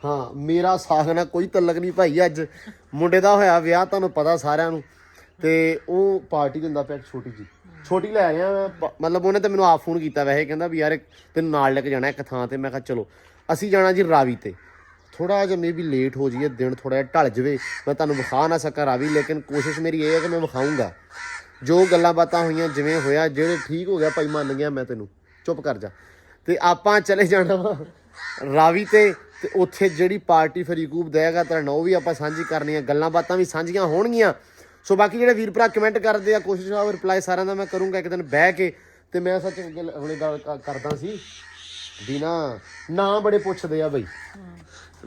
ਹਾਂ ਮੇਰਾ ਸਾਗ ਨਾਲ ਕੋਈ ਤਲਕ ਨਹੀਂ ਭਾਈ। ਅੱਜ ਮੁੰਡੇ ਦਾ ਹੋਇਆ ਵਿਆਹ, ਤੁਹਾਨੂੰ ਪਤਾ ਸਾਰਿਆਂ ਨੂੰ, ਤੇ ਉਹ ਪਾਰਟੀ ਦਿੰਦਾ ਪਿਆ ਛੋਟੀ ਲੈ ਆਇਆ। ਮਤਲਬ ਉਹਨੇ ਤਾਂ ਮੈਨੂੰ ਆਪ ਫੋਨ ਕੀਤਾ ਵੈਸੇ, ਕਹਿੰਦਾ ਵੀ ਯਾਰ ਤੈਨੂੰ ਨਾਲ ਲੈ ਕੇ ਜਾਣਾ ਇੱਕ ਥਾਂ ਤੇ। ਮੈਂ ਕਿਹਾ ਚਲੋ। ਅਸੀਂ ਜਾਣਾ ਜੀ ਰਾਵੀ ਤੇ। ਥੋੜਾ ਜਿਹਾ ਮੇਬੀ ਲੇਟ ਹੋ ਜਾਈਏ, ਦਿਨ ਥੋੜਾ ਜਿਹਾ ਢਲ ਜਾਵੇ, ਮੈਂ ਤੁਹਾਨੂੰ ਵਿਖਾ ਨਾ ਸਕਾਂ ਰਾਵੀ, ਲੇਕਿਨ ਕੋਸ਼ਿਸ਼ ਮੇਰੀ ਇਹ ਹੈ ਕਿ ਮੈਂ ਵਿਖਾਊਂਗਾ ਜੋ ਗੱਲਾਂ ਬਾਤਾਂ ਹੋਈਆਂ, ਜਿਵੇਂ ਹੋਇਆ, ਜਿਹੜੇ ਠੀਕ ਹੋ ਗਿਆ ਭਾਈ ਮੰਨ ਗਿਆ ਮੈਂ, ਤੈਨੂੰ ਚੁੱਪ ਕਰ ਜਾ। ਤੇ ਆਪਾਂ ਚਲੇ ਜਾਣਾ ਵਾ ਰਾਵੀ ਤੇ ਉੱਥੇ ਜਿਹੜੀ ਪਾਰਟੀ ਫਿਰ ਯਕੂਬ ਦੇਗਾ ਤੁਹਾਨੂੰ ਉਹ ਵੀ ਆਪਾਂ ਸਾਂਝੀ ਕਰਨੀ ਆ, ਗੱਲਾਂ ਬਾਤਾਂ ਵੀ ਸਾਂਝੀਆਂ ਹੋਣਗੀਆਂ। ਸੋ ਬਾਕੀ ਜਿਹੜੇ ਵੀਰ ਭਰਾ ਕਮੈਂਟ ਕਰਦੇ ਆ, ਕੋਸ਼ਿਸ਼ ਆ ਰਿਪਲਾਈ ਸਾਰਿਆਂ ਦਾ ਮੈਂ ਕਰੂੰਗਾ ਇੱਕ ਦਿਨ ਬਹਿ ਕੇ। ਤੇ ਮੈਂ ਸੱਚ ਹੁਣੇ ਗੱਲ ਕਰਦਾ ਸੀ ਵੀ ਨਾ ਬੜੇ ਪੁੱਛਦੇ ਆ ਬਈ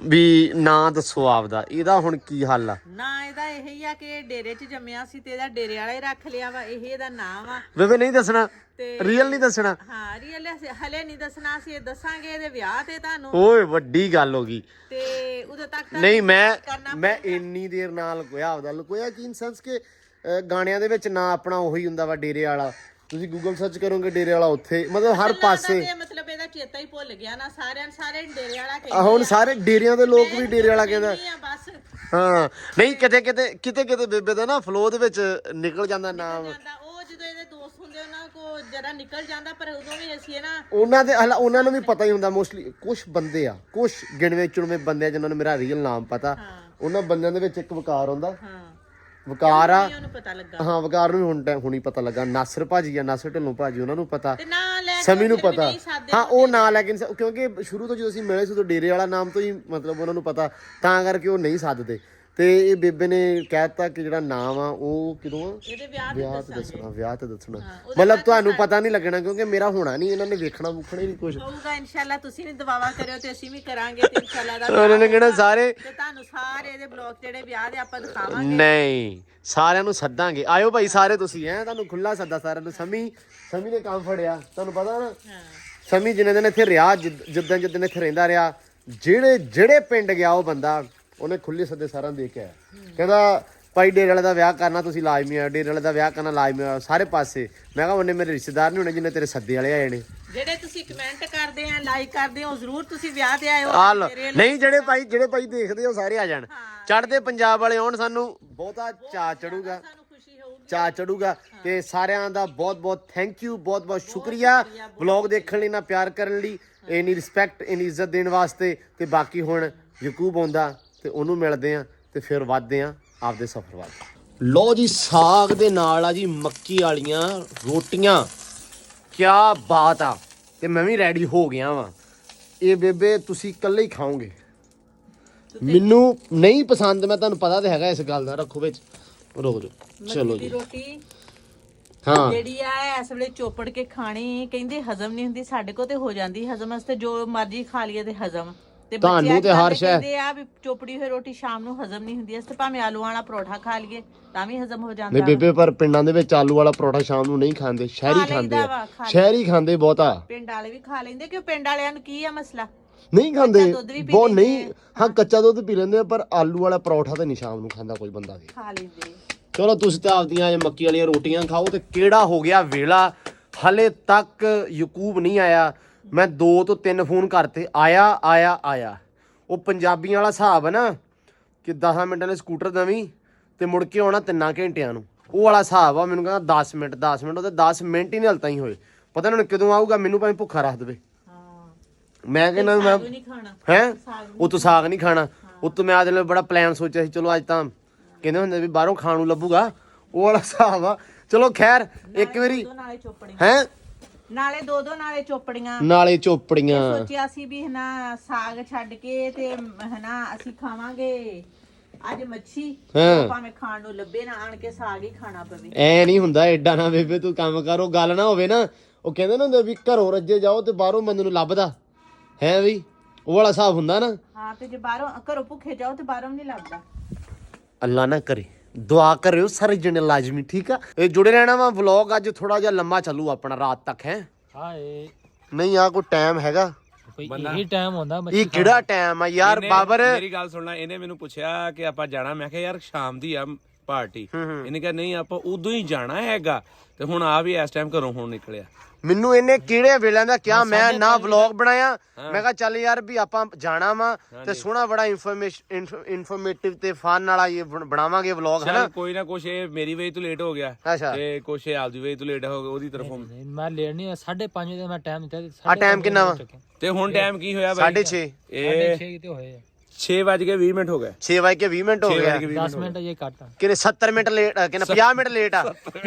ਵੀ ਨਾਂ ਦੱਸੋ ਆਪਦਾ, ਇਹਦਾ ਹੁਣ ਕੀ ਹੱਲ ਆ? ਨਾ ਇਹਦਾ ਇਹੀ ਆ ਕਿ ਡੇਰੇ 'ਚ ਜੰਮਿਆ ਸੀ ਤੇ ਇਹਦਾ ਡੇਰੇ ਵਾਲਾ ਹੀ ਰੱਖ ਲਿਆ ਵਾ, ਇਹ ਇਹਦਾ ਨਾਮ ਆ। ਬੇਬੇ ਨਹੀਂ ਦੱਸਣਾ, ਤੇ ਰੀਅਲ ਨਹੀਂ ਦੱਸਣਾ? ਹਾਂ ਰੀਅਲ ਹਲੇ ਨਹੀਂ ਦੱਸਣਾ, ਅਸੀਂ ਇਹ ਦੱਸਾਂਗੇ ਇਹਦੇ ਵਿਆਹ ਤੇ ਤੁਹਾਨੂੰ। ਓਏ ਵੱਡੀ ਗੱਲ ਹੋ ਗਈ। ਤੇ ਉਦੋਂ ਤੱਕ ਨਹੀਂ ਮੈਂ ਇੰਨੀ ਦੇਰ ਨਾਲ ਲੁਕੋਇਆ ਆਪਦਾ, ਲੁਕੋਇਆ ਕੀ ਇਨ ਸੈਂਸ ਕਿ ਗਾਣਿਆਂ ਦੇ ਵਿੱਚ ਨਾ ਆਪਣਾ ਉਹੀ ਹੁੰਦਾ ਵਾ ਡੇਰੇ ਵਾਲਾ, ਤੁਸੀਂ ਗੂਗਲ ਸਰਚ ਕਰੋਗੇ ਡੇਰੇ ਵਾਲਾ ਉੱਥੇ, ਮਤਲਬ ਹਰ ਪਾਸੇ। ਮਤਲਬ ਇਹਦਾ ਚੇਤਾ ਹੀ ਭੁੱਲ ਗਿਆ ਨਾ, ਸਾਰੇ ਡੇਰੇ ਵਾਲਾ ਕਹਿੰਦੇ ਆ ਹੁਣ ਸਾਰੇ ਡੇਰਿਆਂ ਦੇ ਲੋਕ ਵੀ ਡੇਰੇ ਵਾਲਾ ਕਹਿੰਦਾ। ਬਸ ਹਾਂ ਨਹੀਂ ਕਿਤੇ ਬੇਬੇ ਦਾ ਨਾ ਫਲੋ ਦੇ ਵਿੱਚ ਨਿਕਲ ਜਾਂਦਾ ਨਾਮ। ਉਹ ਜਦੋਂ ਇਹਦੇ ਦੋਸਤ ਹੁੰਦੇ ਉਹਨਾਂ ਕੋ ਜਰਾ ਨਿਕਲ ਜਾਂਦਾ, ਪਰ ਉਦੋਂ ਵੀ ਅਸੀਂ ਨਾ ਉਹਨਾਂ ਨੂੰ ਵੀ ਪਤਾ ਹੀ ਹੁੰਦਾ ਮੋਸਟਲੀ। ਕੁਝ ਬੰਦੇ ਆ, ਕੁਝ ਗਿਣਵੇਂ ਚੁਣਵੇਂ ਬੰਦੇ ਆ ਜਿਨ੍ਹਾਂ ਨੂੰ ਮੇਰਾ ਰੀਅਲ ਨਾਮ ਪਤਾ। ਉਹਨਾਂ ਬੰਦਿਆਂ ਦੇ ਵਿੱਚ ਇੱਕ ਵਕਾਰ ਹੁੰਦਾ, ਵਕਾਰ ਆ, ਹਾਂ ਵਕਾਰ ਨੂੰ ਹੁਣੀ ਪਤਾ ਲੱਗਾ। ਨਾਸਰ ਭਾਜੀ ਆ, ਨਾਸਰ ਢਿੱਲੋਂ ਭਾਜੀ, ਉਹਨਾਂ ਨੂੰ ਪਤਾ, ਸਮੀ ਨੂੰ ਪਤਾ। ਹਾਂ ਉਹ ਨਾਂ ਲੈ ਕੇ, ਕਿਉਂਕਿ ਸ਼ੁਰੂ ਤੋਂ ਜਦੋਂ ਅਸੀਂ ਮਿਲੇ ਸੀ ਉਦੋਂ ਡੇਰੇ ਵਾਲਾ ਨਾਮ ਤੋਂ ਹੀ ਮਤਲਬ ਉਹਨਾਂ ਨੂੰ ਪਤਾ, ਤਾਂ ਕਰਕੇ ਉਹ ਨਹੀਂ ਸੱਦਦੇ। ਤੇ ਇਹ ਬੇਬੇ ਨੇ ਕਹਿਤਾ ਕਿ ਜਿਹੜਾ ਨਾਮ ਆ ਉਹ ਕਿਦੋਂ ਆ, ਵਿਆਹ ਤੇ ਦੱਸਣਾ। ਮਤਲਬ ਤੁਹਾਨੂੰ ਪਤਾ ਨਹੀਂ ਲੱਗਣਾ ਕਿਉਂਕਿ ਮੇਰਾ ਹੋਣਾ ਨਹੀਂ, ਇਹਨਾਂ ਨੇ ਵੇਖਣਾ ਵੂਖਣਾ ਹੀ ਨਹੀਂ ਕੁਝ ਹੋਊਗਾ। ਇਨਸ਼ਾਅੱਲਾ ਤੁਸੀਂ ਵੀ ਦੁਆਵਾ ਕਰਿਓ ਤੇ ਅਸੀਂ ਵੀ ਕਰਾਂਗੇ, ਤੇ ਇਨਸ਼ਾਅੱਲਾ ਦਾ ਉਹਨਾਂ ਨੇ ਕਹਿਣਾ ਸਾਰੇ ਤੇ ਤੁਹਾਨੂੰ ਸਾਰੇ ਇਹਦੇ ਬਲੌਗ ਜਿਹੜੇ ਵਿਆਹ ਦੇ ਆਪਾਂ ਦਿਖਾਵਾਂਗੇ। ਨਹੀਂ ਸਾਰਿਆਂ ਨੂੰ ਸੱਦਾਂਗੇ, ਆਇਓ ਭਾਈ ਸਾਰੇ ਤੁਸੀਂ, ਤੁਹਾਨੂੰ ਖੁੱਲਾ ਸੱਦਾ ਸਾਰਿਆਂ ਨੂੰ। ਸਮੀ ਨੇ ਕੰਮ ਫੜਿਆ, ਤੁਹਾਨੂੰ ਪਤਾ ਨਾ। ਸਮੀ ਜਿੰਨੇ ਦਿਨ ਇੱਥੇ ਰਿਹਾ, ਜਿੱਦਾਂ ਇੱਥੇ ਰਹਿੰਦਾ ਰਿਹਾ, ਜਿਹੜੇ ਪਿੰਡ ਗਿਆ ਉਹ ਬੰਦਾ ਉਹਨੇ ਖੁੱਲੇ ਸੱਦੇ ਸਾਰਿਆਂ ਦੇ ਕੇ ਆਇਆ। ਕਹਿੰਦਾ ਭਾਈ ਡੇਰੇ ਵਾਲੇ ਦਾ ਵਿਆਹ ਕਰਨਾ ਤੁਸੀਂ ਲਾਜ਼ਮੀ ਆਇਓ, ਡੇਰੇ ਵਾਲੇ ਦਾ ਵਿਆਹ ਕਰਨਾ ਲਾਜ਼ਮੀ ਆਇਓ ਸਾਰੇ ਪਾਸੇ। ਮੈਂ ਕਿਹਾ ਉਹਨੇ ਮੇਰੇ ਰਿਸ਼ਤੇਦਾਰ ਨਹੀਂ ਹੋਣੇ ਜਿੰਨੇ ਤੇਰੇ ਸੱਦੇ ਵਾਲੇ ਆਏ ਨੇ। ਜਿਹੜੇ ਤੁਸੀਂ ਕਮੈਂਟ ਕਰਦੇ ਆ, ਲਾਈਕ ਕਰਦੇ ਹੋ, ਜ਼ਰੂਰ ਤੁਸੀਂ ਵਿਆਹ ਤੇ ਆਇਓ। ਨਹੀਂ ਜਿਹੜੇ ਭਾਈ ਦੇਖਦੇ ਹੋ ਸਾਰੇ ਆ ਜਾਣ, ਚੜ੍ਹਦੇ ਪੰਜਾਬ ਵਾਲੇ ਆਉਣ, ਸਾਨੂੰ ਬਹੁਤਾ ਚਾਅ ਚੜੂਗਾ। ਤੇ ਸਾਰਿਆਂ ਦਾ ਬਹੁਤ ਥੈਂਕ ਯੂ, ਬਹੁਤ ਸ਼ੁਕਰੀਆ ਵਲੌਗ ਦੇਖਣ ਲਈ, ਨਾ ਪਿਆਰ ਕਰਨ ਲਈ, ਇੰਨੀ ਰਿਸਪੈਕਟ, ਇੰਨੀ ਇੱਜ਼ਤ ਦੇਣ ਵਾਸਤੇ। ਤੇ ਬਾਕੀ ਹੁਣ ਯਕੂਬ ਆਉਂਦਾ ਤੇ ਉਹਨੂੰ ਮਿਲਦੇ ਆ ਤੇ ਫਿਰ ਵੱਧਦੇ ਆ ਆਪਦੇ ਸਫ਼ਰ ਵੱਲ। ਲੋ ਜੀ ਸਾਗ ਦੇ ਨਾਲ ਆ ਜੀ ਮੱਕੀ ਵਾਲੀਆਂ ਰੋਟੀਆਂ, ਕਿਆ ਬਾਤ ਆ। ਤੇ ਮੈਂ ਵੀ ਰੈਡੀ ਹੋ ਗਿਆ ਵਾਂ। ਇਹ ਬੇਬੇ ਤੁਸੀਂ ਇਕੱਲੇ ਹੀ ਖਾਓਗੇ, ਮੈਨੂੰ ਨਹੀਂ ਪਸੰਦ, ਮੈਂ ਤੁਹਾਨੂੰ ਪਤਾ ਤੇ ਹੈਗਾ ਇਸ ਗੱਲ ਦਾ। ਰੱਖੋ ਵਿੱਚ, ਰੁਕ ਜਾਓ, ਚਲੋ ਜੀ। ਰੋਟੀ ਹਾਂ ਜਿਹੜੀ ਆ ਇਸ ਵੇਲੇ ਚੋਪੜ ਕੇ ਖਾਣੀ, ਕਹਿੰਦੇ ਹਜ਼ਮ ਨਹੀਂ ਹੁੰਦੀ, ਸਾਡੇ ਕੋ ਤੇ ਹੋ ਜਾਂਦੀ ਹਜ਼ਮ। ਵਾਸਤੇ ਜੋ ਮਰਜ਼ੀ ਖਾ ਲਈਏ ਤੇ ਹਜ਼ਮ। ਤੇ ਤੁਹਾਨੂੰ ਤੇ ਹਰ ਸ਼ੈ ਕਹਿੰਦੇ ਆ ਵੀ ਚੋਪੜੀ ਹੋਈ ਰੋਟੀ ਸ਼ਾਮ ਨੂੰ ਹਜ਼ਮ ਨਹੀਂ ਹੁੰਦੀ, ਇਸ ਤੇ ਭਾਵੇਂ ਆਲੂ ਵਾਲਾ ਪਰੌਠਾ ਖਾ ਲਈਏ ਤਾਂ ਵੀ ਹਜ਼ਮ ਹੋ ਜਾਂਦਾ। ਨਹੀਂ ਬੇਬੇ, ਪਰ ਪਿੰਡਾਂ ਦੇ ਵਿੱਚ ਆਲੂ ਵਾਲਾ ਪਰੌਠਾ ਸ਼ਾਮ ਨੂੰ ਨਹੀਂ ਖਾਂਦੇ, ਸ਼ਹਿਰੀ ਖਾਂਦੇ ਆ, ਸ਼ਹਿਰੀ ਖਾਂਦੇ ਬਹੁਤਾ। ਪਿੰਡ ਵਾਲੇ ਵੀ ਖਾ ਲੈਂਦੇ, ਕਿ ਪਿੰਡ ਵਾਲਿਆਂ ਨੂੰ ਕੀ ਆ ਮਸਲਾ, ਨਹੀਂ ਖਾਂਦੇ ਬਹੁਤ ਨਹੀਂ। ਹਾਂ ਕੱਚਾ ਦੁੱਧ ਪੀ ਲੈਂਦੇ, ਪਰ ਆਲੂ ਵਾਲਾ ਪਰੌਠਾ ਤੇ ਨਹੀਂ ਸ਼ਾਮ ਨੂੰ ਖਾਂਦਾ ਕੋਈ ਬੰਦਾ ਵੀ। ਖਾ ਲੈਂਦੇ। ਚਲੋ ਤੁਸੀਂ ਤਾਂ ਆਪਦੀਆਂ ਮੱਕੀ ਵਾਲੀਆਂ ਰੋਟੀਆਂ ਖਾਓ। ਤੇ ਕਿਹੜਾ ਹੋ ਗਿਆ ਵੇਲਾ, ਹਲੇ ਤੱਕ ਯਕੂਬ ਨਹੀਂ ਆਇਆ। ਮੈਂ 2 ਤੋਂ 3 ਫੋਨ ਕਰਤੇ, ਆਇਆ। ਉਹ ਪੰਜਾਬੀਆਂ ਵਾਲਾ ਹਿਸਾਬ ਹੈ ਨਾ ਕਿ 10 ਮਿੰਟਾਂ ਦੇ ਸਕੂਟਰ ਦਵੀਂ ਤੇ ਮੁੜ ਕੇ ਆਉਣਾ 3 ਘੰਟਿਆਂ ਨੂੰ, ਉਹ ਵਾਲਾ ਹਿਸਾਬ ਆ। ਮੈਨੂੰ ਕਹਿੰਦਾ 10 ਮਿੰਟ, ਉਹਦੇ 10 ਮਿੰਟ ਹੀ ਨਹੀਂ ਹਲਤਾ ਹੀ ਹੋਏ। ਪਤਾ ਨਹੀਂ ਕਿਦੋਂ ਆਊਗਾ, ਮੈਨੂੰ ਭਾਵੇਂ ਭੁੱਖਾ ਰੱਖ ਦੇਵੇ। ਮੈਂ ਕਹਿੰਦਾ ਮੈਂ ਉਹ ਸਾਗ ਨਹੀਂ ਖਾਣਾ। ਉੱਤੋਂ ਮੈਂ ਆਦੇ ਲਈ ਬੜਾ ਪਲਾਨ ਸੋਚਿਆ ਸੀ, ਚਲੋ ਅੱਜ ਤਾਂ ਕਹਿੰਦੇ ਹੁੰਦੇ ਵੀ ਬਾਹਰੋਂ ਖਾਣ ਨੂੰ ਲੱਭੂਗਾ, ਉਹ ਵਾਲਾ ਹਿਸਾਬ ਆ। ਚਲੋ ਖੈਰ ਇੱਕ ਵਾਰੀ ਹੈ ਨਾਲੇ ਦੋ ਨਾਲੇ ਚੋਪੜੀਆਂ ਸੋਚਿਆ ਸੀ ਵੀ ਹਨਾ ਸਾਗ ਛੱਡ ਕੇ ਤੇ ਹਨਾ ਅਸੀਂ ਖਾਵਾਂਗੇ ਅੱਜ ਮੱਛੀ, ਭਾਵੇਂ ਖਾਣ ਨੂੰ ਲੱਭੇ ਨਾ, ਆਣ ਕੇ ਸਾਗ ਹੀ ਖਾਣਾ ਪਵੇ। ਐ ਨਹੀਂ ਹੁੰਦਾ ਏਡਾ ਨਾ ਬੇਬੇ, ਤੂੰ ਕੰਮ ਕਰ, ਉਹ ਗੱਲ ਨਾ ਹੋਵੇ ਨਾ। ਉਹ ਕਹਿੰਦੇ ਨਾ ਹੁੰਦੇ ਵੀ ਘਰੋਂ ਰੱਜੇ ਜਾਓ ਤੇ ਬਾਹਰੋਂ ਬੰਦੇ ਨੂੰ ਲੱਭਦਾ ਹੈ, ਵੀ ਉਹ ਵਾਲਾ ਹਿਸਾਬ ਹੁੰਦਾ ਨਾ। ਹਾਂ ਤੇ ਜੇ ਬਾਹਰੋਂ ਘਰੋਂ ਭੁੱਖੇ ਜਾਓ ਤੇ ਬਾਹਰੋਂ ਨਹੀਂ ਲੱਭਦਾ। ਅੱਲਾ ਨਾ ਕਰੇ, ਦੁਆ ਕਰਿਓ ਸਾਰੇ ਜਣੇ ਲਾਜ਼ਮੀ, ਠੀਕ ਆ। ਇਹ ਜੁੜੇ ਰਹਿਣਾ ਵਾ। ਵਲੌਗ ਅੱਜ ਥੋੜਾ ਜਿਹਾ ਲੰਮਾ ਚੱਲੂ ਆਪਣਾ, ਰਾਤ ਤੱਕ ਹੈ। ਹਾਏ ਨਹੀਂ ਆ ਕੋਈ ਟਾਈਮ ਹੈਗਾ, ਇਹੀ ਟਾਈਮ ਹੁੰਦਾ। ਇਹ ਕਿਹੜਾ ਟਾਈਮ ਆ ਯਾਰ ਬਾਬਰ? ਮੇਰੀ ਗੱਲ ਸੁਣਨਾ, ਇਹਨੇ ਮੈਨੂੰ ਪੁੱਛਿਆ ਕਿ ਆਪਾਂ ਜਾਣਾ, ਮੈਂ ਕਿਹਾ ਯਾਰ ਸ਼ਾਮ ਦੀ ਆ ਪਾਰਟੀ। ਇਹਨੇ ਕਿਹਾ ਨਹੀਂ ਆਪਾਂ ਉਦੋਂ ਹੀ ਜਾਣਾ ਹੈਗਾ। ਤੇ ਹੁਣ ਆ ਵੀ ਇਸ ਟਾਈਮ ਘਰੋਂ ਹੁਣ ਨਿਕਲਿਆ। ਮੈਨੂੰ ਇਹਨੇ ਕਿਹੜੇ ਵੇਲਿਆਂ ਦਾ ਕਿਹਾ, ਮੈਂ ਨਾ ਵਲੌਗ ਬਣਾਇਆ। ਮੈਂ ਕਿਹਾ ਚੱਲ ਯਾਰ ਵੀ ਆਪਾਂ ਜਾਣਾ ਵਾ ਤੇ ਸੋਹਣਾ ਬੜਾ ਇਨਫੋਰਮੇਟਿਵ ਤੇ ਫਨ ਵਾਲਾ ਇਹ ਬਣਾਵਾਂਗੇ ਵਲੌਗ, ਹੈ ਨਾ। ਕੋਈ ਨਾ ਕੁਛ ਇਹ ਮੇਰੀ ਵਜ੍ਹਾ ਤੋਂ ਲੇਟ ਹੋ ਗਿਆ ਅੱਛਾ ਤੇ ਕੁਛ ਇਹ ਆਪਦੀ ਵਜ੍ਹਾ ਤੋਂ ਲੇਟ ਹੋ ਗਿਆ ਉਹਦੀ ਤਰਫੋਂ। ਮੈਂ ਲੇਟ ਨਹੀਂ 5:30 ਵਜੇ ਮੈਂ ਟਾਈਮ ਦਿੱਤਾ। ਆ ਟਾਈਮ ਕਿੰਨਾ ਵਾ? ਤੇ ਹੁਣ ਟਾਈਮ ਕੀ ਹੋਇਆ ਬਾਈ? 6:30। ਇਹ 6 ਕਿਤੇ ਹੋਏ 6:20 ਹੋ ਗਏ। 6:20 ਹੋ ਗਿਆ। 10 ਮਿੰਟ ਜੇ ਕੱਟ ਕਿਨੇ 70 ਮਿੰਟ ਲੇਟ, ਕਿਨੇ 50 ਮਿੰਟ ਲੇਟ ਆ।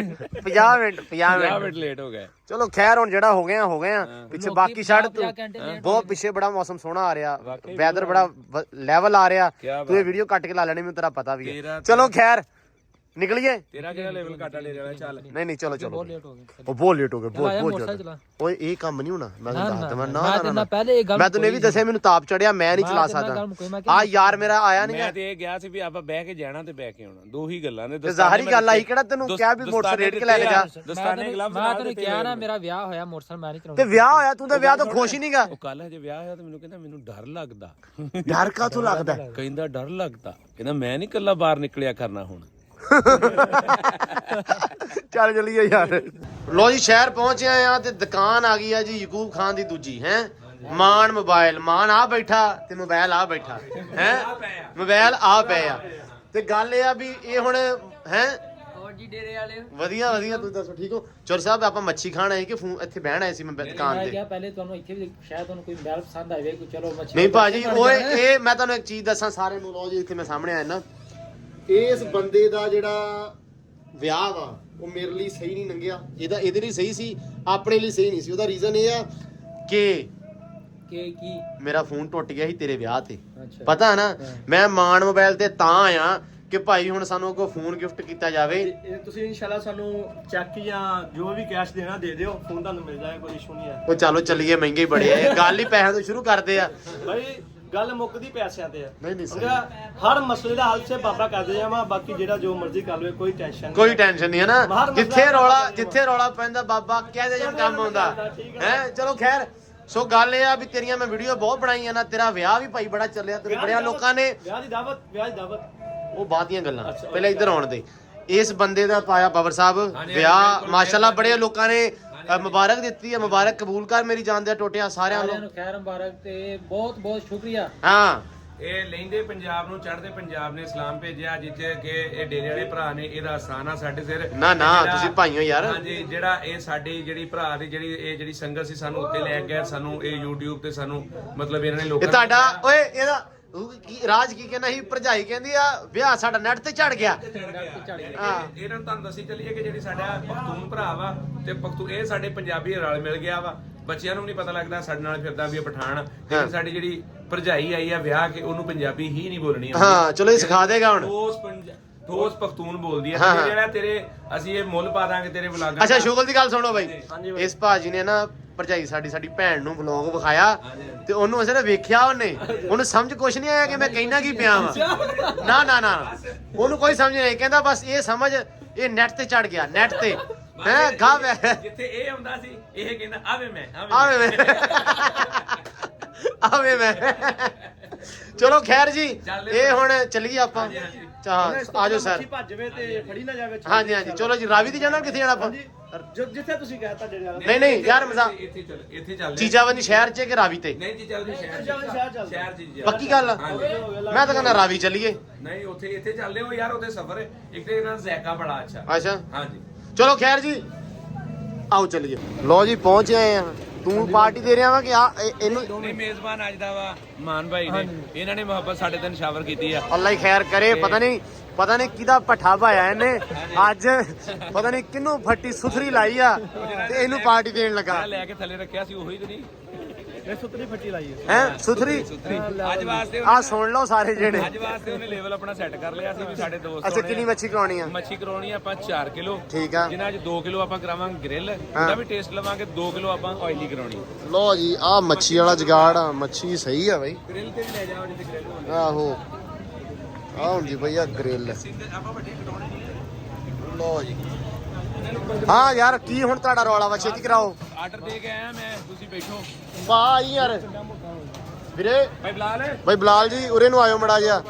50 ਮਿੰਟ ਲੇਟ ਹੋ ਗਏ। ਚਲੋ ਖੈਰ ਹੁਣ ਜਿਹੜਾ ਹੋ ਗਿਆ ਪਿੱਛੇ ਬਾਕੀ ਛੱਡ ਤੂੰ। ਬਹੁਤ ਪਿੱਛੇ ਬੜਾ ਮੌਸਮ ਸੋਹਣਾ ਆ ਰਿਹਾ, ਵੈਦਰ ਬੜਾ ਲੈਵਲ ਆ ਰਿਹਾ। ਤੂੰ ਇਹ ਵੀਡੀਓ ਕੱਟ ਕੇ ਲਾ ਲੈਣੀ, ਮੈਨੂੰ ਤੇਰਾ ਪਤਾ ਵੀ ਹੈ। ਚਲੋ ਖੈਰ ਨਿਕਲੀਏ। ਤੇਰਾ ਕਿਹੜਾ ਲੈਵਲ ਘਾਟਾ ਲੈ ਜਾਣਾ? ਚੱਲ ਨਹੀਂ ਚਲੋ ਬਹੁਤ ਲੇਟ ਹੋ ਗਏ। ਉਹ ਬਹੁਤ ਲੇਟ ਹੋ ਗਏ, ਬਹੁਤ ਮੋਟਰਸਾਈਕਲ ਜ਼ਿਆਦਾ। ਚਲਾ। ਓਏ ਇਹ ਕੰਮ ਨਹੀਂ ਹੋਣਾ, ਮੈਂ ਤੁਹਾਨੂੰ ਦੱਸ ਦਵਾਂ। ਮੈਂ ਪਹਿਲੇ ਇਹ ਗੱਲ ਮੈਂ ਤੈਨੂੰ ਇਹ ਵੀ ਦੱਸਿਆ ਮੈਨੂੰ ਤਾਪ ਚੜਿਆ, ਮੈਂ ਨਹੀਂ ਚਲਾ ਸਕਦਾ। ਆ ਯਾਰ ਮੇਰਾ ਆਇਆ ਨਹੀਂ। ਮੈਂ ਤੇ ਇਹ ਗਿਆ ਸੀ ਵੀ ਆਪਾਂ ਬਹਿ ਕੇ ਜਾਣਾ ਤੇ ਬਹਿ ਕੇ ਆਉਣਾ, ਦੋ ਹੀ ਗੱਲਾਂ ਨੇ। ਜ਼ਾਹਰੀ ਗੱਲ ਆਈ, ਕਿਹੜਾ ਤੈਨੂੰ ਕਿਹਾ ਵੀ ਮੋਟਰਸਾਈਕਲ ਰੇਟ ਕੇ ਲੈ ਕੇ ਜਾ। ਦਸਤਾਨੇ ਗਲਵਜ਼ ਮੈਂ ਤੈਨੂੰ ਕਿਹਾ ਨਾ ਮੇਰਾ ਵਿਆਹ ਹੋਇਆ, ਮੋਟਰਸਾਈਕਲ ਮੈਂ ਨਹੀਂ ਤੇ ਚਲਾਉਂਦਾ। ਵਿਆਹ ਹੋਇਆ, ਤੂੰ ਤਾਂ ਵਿਆਹ ਤੋਂ ਖੁਸ਼ ਹੀ ਨਹੀਂਗਾ। ਉਹ ਕੱਲ ਹਜੇ ਵਿਆਹ ਹੋਇਆ ਤੇ ਮੈਨੂੰ ਕਹਿੰਦਾ ਮੈਨੂੰ ਡਰ ਲੱਗਦਾ। ਡਰ ਕਾਹਤੋਂ ਲੱਗਦਾ? ਕਹਿੰਦਾ ਡਰ ਲੱਗਦਾ, ਕਹਿੰਦਾ ਮੈਂ ਨਹੀਂ ਇਕੱਲਾ ਬਾਹਰ ਨਿਕਲਿਆ ਕਰਨਾ ਹੁਣ। ਚੱਲ ਚਲੀਏ ਯਾਰ। ਲੋ ਜੀ ਸ਼ਹਿਰ ਪਹੁੰਚੇ ਆ ਤੇ ਦੁਕਾਨ ਆ ਗਈ ਆ ਜੀ ਯਕੂਬ ਖਾਨ ਦੀ ਦੂਜੀ, ਹੈ ਮਾਨ ਮੋਬਾਈਲ। ਮਾਨ ਆ ਬੈਠਾ ਤੇ ਮੋਬਾਈਲ ਆ ਬੈਠਾ, ਹੈ ਮੋਬਾਈਲ ਆ ਪਏ ਆ। ਤੇ ਗੱਲ ਇਹ ਆ ਵੀ ਇਹ ਹੁਣ ਹੈ ਜੀ ਡੇਰੇ ਵਾਲੇ ਵਧੀਆ ਵਧੀਆ। ਤੁਸੀਂ ਦੱਸੋ ਠੀਕ ਹੋ? ਚੋਰ ਸਾਹਿਬ ਆਪਾਂ ਮੱਛੀ ਖਾਣ ਆਏ ਕਿ ਇੱਥੇ ਬਹਿਣ ਆਏ ਸੀ ਮੈਂ ਦੁਕਾਨ ਤੇ? ਪਹਿਲੇ ਤੁਹਾਨੂੰ ਇੱਥੇ ਵੀ ਸ਼ਾਇਦ ਤੁਹਾਨੂੰ ਕੋਈ ਮਹਿਲ ਪਸੰਦ ਆਵੇ ਕੋਈ, ਚਲੋ ਮੱਛੀ। ਨਹੀਂ ਭਾਜੀ ਓਏ ਇਹ ਮੈਂ ਤੁਹਾਨੂੰ ਇੱਕ ਚੀਜ਼ ਦੱਸਾਂ ਸਾਰਿਆਂ ਨੂੰ। ਲੋ ਜੀ ਇੱਥੇ ਮੈਂ ਸਾਹਮਣੇ ਆਇਆ ਨਾ, ਇਸ ਬੰਦੇ ਦਾ ਜਿਹੜਾ ਵਿਆਹ ਵਾ ਉਹ ਮੇਰੇ ਲਈ ਸਹੀ ਨਹੀਂ ਲੰਘਿਆ। ਇਹਦੇ ਲਈ ਸਹੀ ਸੀ, ਆਪਣੇ ਲਈ ਸਹੀ ਨਹੀਂ ਸੀ। ਉਹਦਾ ਰੀਜ਼ਨ ਇਹ ਆ ਕਿ ਕੀ ਮੇਰਾ ਫੋਨ ਟੁੱਟ ਗਿਆ ਸੀ ਤੇਰੇ ਵਿਆਹ ਤੇ, ਅੱਛਾ। ਪਤਾ ਨਾ। ਮੈਂ ਮਾਨ ਮੋਬਾਈਲ ਤੇ ਤਾਂ ਆਇਆ ਕਿ ਭਾਈ ਹੁਣ ਸਾਨੂੰ ਕੋਈ ਫੋਨ ਗਿਫਟ ਕੀਤਾ ਜਾਵੇ। ਇਹ ਤੁਸੀਂ ਇਨਸ਼ਾਅੱਲਾ ਸਾਨੂੰ ਚੈੱਕ ਜਾਂ ਜੋ ਵੀ ਕੈਸ਼ ਦੇਣਾ ਦੇ ਦਿਓ, ਫੋਨ ਤੁਹਾਨੂੰ ਮਿਲ ਜਾਏਗਾ, ਕੋਈ ਇਸ਼ੂ ਨਹੀਂ ਹੈ। ਉਹ ਚਲੋ ਚੱਲੀਏ, ਮਹਿੰਗੇ ਬੜੇ ਆ। ਇਹ ਗੱਲ ਹੀ ਪੈਸਿਆਂ ਤੋਂ ਸ਼ੁਰੂ ਕਰਦੇ ਆ ਭਾਈ ਗੱਲ ਮੁੱਕਦੀ ਪੈਸਿਆਂ ਤੇ ਆ। ਨਹੀਂ ਸਹੀ। ਹਰ ਮਸਲੇ ਦਾ ਹੱਲ ਸੇ ਬਾਬਾ ਕਰਦੇ ਜਾਵਾਂ, ਬਾਕੀ ਜਿਹੜਾ ਜੋ ਮਰਜ਼ੀ ਕਰ ਲਵੇ, ਕੋਈ ਟੈਨਸ਼ਨ ਨਹੀਂ। ਕੋਈ ਟੈਨਸ਼ਨ ਨਹੀਂ ਹੈ ਨਾ। ਜਿੱਥੇ ਰੌਲਾ ਪੈਂਦਾ ਬਾਬਾ ਕਹਿੰਦੇ ਜਾਂ ਕੰਮ ਆਉਂਦਾ ਹੈ। ਚਲੋ ਖੈਰ, ਸੋ ਗੱਲ ਇਹ ਆ ਵੀ ਤੇਰੀਆਂ ਮੈਂ ਵੀਡੀਓ ਬਹੁਤ ਬਣਾਈਆਂ ਨਾ, ਤੇਰਾ ਵਿਆਹ ਵੀ ਭਾਈ ਬੜਾ ਚੱਲਿਆ ਤੇ ਬੜਿਆ ਲੋਕਾਂ ਨੇ। ਵਿਆਹ ਦੀ ਦਾਵਤ ਉਹ ਬਾਅਦ ਦੀਆਂ ਗੱਲਾਂ, ਪਹਿਲਾਂ ਇੱਧਰ ਆਉਣ ਦੇ। ਇਸ ਬੰਦੇ ਦਾ ਪਾਇਆ ਬਾਬਰ ਸਾਹਿਬ ਵਿਆਹ, ਮਾਸ਼ਾਅੱਲਾ ਬੜੇ ਲੋਕਾਂ ਨੇ ਮੁਬਾਰਕ ਦਿੱਤੀ ਹੈ। ਮੁਬਾਰਕ ਕਬੂਲ ਕਰ ਮੇਰੀ ਜਾਨ ਦੇ ਟੋਟਿਆ ਸਾਰਿਆਂ ਨੂੰ। ਖੈਰ ਮੁਬਾਰਕ ਤੇ ਬਹੁਤ ਬਹੁਤ ਸ਼ੁਕਰੀਆ। ਹਾਂ ਇਹ ਲਹਿੰਦੇ ਪੰਜਾਬ ਨੂੰ ਚੜ੍ਹਦੇ ਪੰਜਾਬ ਨੇ ਸਲਾਮ ਭੇਜਿਆ, ਜਿੱਥੇ ਕਿ ਇਹ ਡੇਰੇ ਵਾਲੇ ਭਰਾ ਨੇ ਇਹਦਾ ਆਸਾਨ ਆ ਸਾਡੇ ਸਿਰ। ਨਾ ਤੁਸੀਂ ਭਾਈਓ ਯਾਰ। ਹਾਂਜੀ ਜਿਹੜਾ ਇਹ ਸਾਡੀ ਜਿਹੜੀ ਭਰਾ ਦੀ ਜਿਹੜੀ ਸੰਗਤ ਸੀ ਸਾਨੂੰ ਉੱਤੇ ਲੈ ਗਏ, ਸਾਨੂੰ ਇਹ YouTube ਤੇ ਸਾਨੂੰ ਮਤਲਬ ਇਹਨਾਂ ਨੇ ਲੋਕਾਂ ਇਹ ਤੁਹਾਡਾ ਓਏ ਇਹਦਾ ਕੀ ਰਾਜ ਕੀ ਕਹਿੰਦਾ ਸੀ? ਭਰਜਾਈ ਕਹਿੰਦੀ ਆ ਵਿਆਹ ਸਾਡਾ ਨੈਟ ਤੇ ਚੜ ਗਿਆ। ਹਾਂ ਇਹਨਾਂ ਨੂੰ ਤੁਹਾਨੂੰ ਦੱਸੀ ਚੱਲੀਏ ਕਿ ਜਿਹੜੀ ਸਾਡਾ ਪਖਤੂਨ ਭਰਾ ਵਾ ਤੇ ਇਹ ਸਾਡੇ ਪੰਜਾਬੀ ਰਲ ਮਿਲ ਗਿਆ ਵਾ। ਬੱਚਿਆਂ ਨੂੰ ਨਹੀਂ ਪਤਾ ਲੱਗਦਾ ਸਾਡੇ ਨਾਲ ਫਿਰਦਾ ਵੀ ਇਹ ਪਠਾਨ। ਤੇ ਸਾਡੀ ਜਿਹੜੀ ਭਰਜਾਈ ਆਈ ਆ ਵਿਆਹ ਕੇ, ਉਹਨੂੰ ਪੰਜਾਬੀ ਹੀ ਨਹੀਂ ਬੋਲਣੀ। ਹਾਂ ਚਲੋ ਇਹ ਸਿਖਾ ਦੇਗਾ ਹੁਣ। ਠੋਸ ਪਖਤੂਨ ਬੋਲਦੀ ਆ ਜਿਹੜਾ ਤੇਰੇ ਅਸੀਂ ਇਹ ਮੁੱਲ ਪਾ ਦਾਂਗੇ ਤੇਰੇ ਵਲਾਗਾਂ। ਅੱਛਾ ਸ਼ੁਗਲ ਦੀ ਗੱਲ ਸੁਣੋ ਬਾਈ। ਇਸ ਭਾਜੀ ਨੇ ਨਾ ਭਰਜਾਈ ਸਾਡੀ ਭੈਣ ਨੂੰ ਵਲੌਗ ਵਿਖਾਇਆ ਤੇ ਉਹਨੂੰ ਅਸੀਂ ਨਾ ਵੇਖਿਆ, ਉਹਨੂੰ ਸਮਝ ਕੁਛ ਨਹੀਂ ਆਇਆ ਕਿ ਮੈਂ ਕਹਿਣਾ ਕੀ ਪਿਆ ਵਾ। ਨਾ ਉਹਨੂੰ ਕੋਈ ਸਮਝ ਨਹੀਂ। ਕਹਿੰਦਾ ਬਸ ਇਹ ਸਮਝ ਇਹ ਨੈਟ ਤੇ ਚੜ ਗਿਆ, ਨੈਟ ਤੇ ਹੈ ਗਾ। ਜਿੱਥੇ ਇਹ ਆਉਂਦਾ ਸੀ ਇਹ ਕਹਿੰਦਾ ਆਵੇ ਮੈਂ। ਚਲੋ ਖੈਰ ਜੀ, ਇਹ ਹੁਣ ਚੱਲੀਏ ਆਪਾਂ। ਆਜੋ ਸਰ। ਭੱਜਵੇ ਤੇ ਫੜੀ ਨਾ ਜਾਵੇ। ਹਾਂਜੀ ਚਲੋ ਜੀ। ਰਾਵੀ ਦੀ ਜਾਣਾ, ਕਿੱਥੇ ਜਾਣਾ ਆਪਾਂ? ਜਿੱਥੇ ਤੁਸੀਂ ਕਹਿਤਾ ਡੇਰੇ ਵਾਲਾ। ਨਹੀਂ ਯਾਰ ਮਜ਼ਾਕ। ਇੱਥੇ ਚੱਲ ਚੀਜ਼ਾਵੰਦੀ ਸ਼ਹਿਰ ਚ ਕਿ ਰਾਵੀ ਤੇ? ਨਹੀਂ ਚੀਜ਼ਾਵੰਦੀ ਸ਼ਹਿਰ ਚ। ਪੱਕੀ ਗੱਲ ਆ? ਮੈਂ ਤਾਂ ਕਹਿੰਦਾ ਰਾਵੀ ਚੱਲੀਏ। ਨਹੀਂ ਇੱਥੇ ਚੱਲਦੇ ਹੋ ਯਾਰ, ਉੱਥੇ ਸਫ਼ਰ ਇੱਕ ਤੇ ਇਹਨਾਂ ਦਾ ਜ਼ਾਇਕਾ ਬੜਾ ਅੱਛਾ। ਅੱਛਾ ਹਾਂਜੀ ਚਲੋ ਖੈਰ ਜੀ, ਆਓ ਚੱਲੀਏ। ਲੋ ਜੀ ਪਹੁੰਚ ਆਏ ਆ। ਤੂੰ ਪਾਰਟੀ ਦੇ ਰਿਹਾ ਵਾ ਕਿ ਇਹਨੂੰ? ਨਹੀਂ ਮੇਜ਼ਬਾਨ ਅੱਜ ਦਾ ਵਾ ਮਾਨ ਭਾਈ ਨੇ, ਇਹਨਾਂ ਨੇ ਮੁਹੱਬਤ ਸਾਡੇ ਤੇ ਨਿਸ਼ਾਵਰ ਕੀਤੀ ਆ। ਅੱਲਾ ਹੀ ਖੈਰ ਕਰੇ। ਪਤਾ ਨਹੀਂ ਕਿਹਦਾ ਪੱਠਾ ਭਾਇਆ ਇਹਨੇ ਅੱਜ, ਪਤਾ ਨਹੀਂ ਕਿਹਨੂੰ ਫੱਟੀ ਸੁਥਰੀ ਲਾਈ ਆ ਤੇ ਇਹਨੂੰ ਪਾਰਟੀ ਦੇਣ ਲੱਗਾ। ਲੈ ਕੇ ਥੱਲੇ ਰੱਖਿਆ ਸੀ ਉਹੀ ਤੇ ਨਹੀਂ ਇਹ ਸੁਤਰੀ ਫੱਟੀ ਲਾਈ ਹੈ ਸੁਥਰੀ। ਅੱਜ ਵਾਸਤੇ ਆ ਸੁਣ ਲਓ ਸਾਰੇ ਜਿਹੜੇ। ਅੱਜ ਵਾਸਤੇ ਉਹਨੇ ਲੈਵਲ ਆਪਣਾ ਸੈੱਟ ਕਰ ਲਿਆ ਸੀ ਵੀ ਸਾਡੇ ਦੋਸਤ। ਅੱਛਾ ਕਿੰਨੀ ਮੱਛੀ ਕਰਾਉਣੀ ਆ? ਮੱਛੀ ਕਰਾਉਣੀ ਆ ਆਪਾਂ 4 ਕਿਲੋ। ਠੀਕ ਆ। ਜਿਨ੍ਹਾਂ 'ਚ 2 ਕਿਲੋ ਆਪਾਂ ਕਰਾਵਾਂਗੇ ਗ੍ਰਿਲ, ਉਹਦਾ ਵੀ ਟੇਸਟ ਲਵਾਂਗੇ। 2 ਕਿਲੋ ਆਪਾਂ ਆਇਲੀ ਕਰਾਉਣੀ। ਲੋ ਜੀ ਆ ਮੱਛੀ ਵਾਲਾ ਜਗਾੜ ਆ। ਮੱਛੀ ਸਹੀ ਆ ਬਾਈ। ਗ੍ਰਿਲ ਤੇ ਵੀ ਲੈ ਜਾਓ ਜਿੱਥੇ ਗ੍ਰਿਲ ਹੋਵੇ। ਆਹੋ ਆ ਹੁੰਦੀ ਬਈ ਆ ਗ੍ਰਿਲ। ਆਪਾਂ ਵੱਡੇ ਕਟਾਉਣੇ ਨਹੀਂ। ਲੋ ਜੀ ਹਾਂ ਯਾਰ ਕੀ ਹੁਣ ਤੁਹਾਡਾ ਰੌਲਾ ਵਾ? ਛੇਤੀ ਕਰਾਓ। ਆਰਡਰ ਦੇ ਕੇ ਆਇਆ ਮੈਂ, ਤੁਸੀਂ ਬੈਠੋ। ਵਾਹ ਯਾਰ ਵੀਰੇ। ਭਾਈ ਬਲਾਲ ਬਲਾਲ ਜੀ ਉਰੇ ਨੂੰ ਆਇਓ ਮੜਾ ਜਿਹਾ।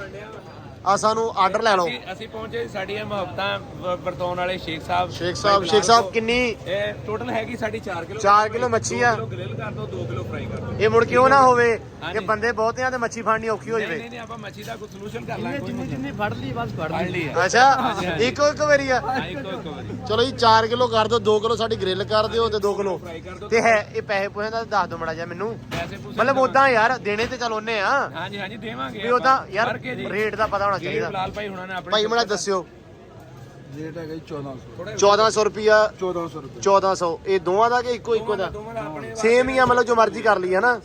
ਆ ਸਾਨੂੰ ਆਰਡਰ ਲੈ ਲਓ। ਅਸੀਂ ਪਹੁੰਚੇ ਸਾਡੀਆਂ ਮੁਹੱਬਤਾਂ ਵਰਤਾਉਣ ਵਾਲੇ ਸ਼ੇਖ ਸਾਹਿਬ। ਸ਼ੇਖ ਸਾਹਿਬ ਕਿੰਨੀ ਇਹ ਟੋਟਲ ਹੈਗੀ ਸਾਡੀ 4 ਕਿਲੋ। 4 ਕਿਲੋ ਮੱਛੀ ਆ। 2 ਕਿਲੋ ਗ੍ਰਿਲ ਕਰ ਦੋ, 2 ਕਿਲੋ ਫਰਾਈ ਕਰ ਦੋ। ਇਹ ਮੁੜ ਕੇ ਉਹ ਨਾ ਹੋਵੇ ਕਿ ਬੰਦੇ ਬਹੁਤੇ ਆ ਤੇ ਮੱਛੀ ਫੜਨੀ ਔਖੀ ਹੋ ਜਾਵੇ। ਨਹੀਂ ਆਪਾਂ ਮੱਛੀ ਦਾ ਕੋਈ ਸੋਲੂਸ਼ਨ ਕਰ ਲਾਂਗੇ। ਜਿੰਨੀ ਫੜ ਲਈ ਬਸ ਫੜ ਲਈ। ਅੱਛਾ ਇੱਕੋ ਇੱਕ ਵਾਰੀ ਆ। ਇੱਕ ਵਾਰੀ ਚਲੋ ਜੀ 4 ਕਿਲੋ ਕਰ ਦਿਓ, 2 ਕਿਲੋ ਸਾਡੀ ਗ੍ਰਿਲ ਕਰ ਦਿਓ ਤੇ 2 ਕਿਲੋ ਤੇ ਹੈ ਇਹ ਪੈਸੇ ਪੂਸੇ ਦਾ ਦੱਸ ਦਿਓ ਮੜਾ ਜਾ ਮੈਨੂੰ। ਮਤਲਬ ਉਦਾਂ ਯਾਰ ਦੇਣੇ ਤੇ ਚਲ ਉਹਨੇ ਆ। ਹਾਂਜੀ ਦੇਵਾਂਗੇ ਵੀ ਉਦਾਂ ਯਾਰ ਰੇਟ ਦਾ ਪਤਾ ਹੋਣਾ ਚਾਹੀਦਾ। ਲਾਲ ਭਾਈ ਹੁਣਾਂ ਨੇ ਆਪਣੇ ਭਾਈ ਮੜਾ ਦੱਸਿਓ। ਰੇਟ ਹੈਗਾ ਜੀ 1400 1400 ਰੁਪਿਆ। 1400 ਰੁਪਏ 1400 ਇਹ ਦੋਵਾਂ ਦਾ ਕਿ ਇੱਕੋ ਦਾ ਸੇਮ ਹੀ ਆ? ਮਤਲਬ ਜੋ ਮਰਜ਼ੀ ਕਰ ਲਈ ਹੈ ਨਾ।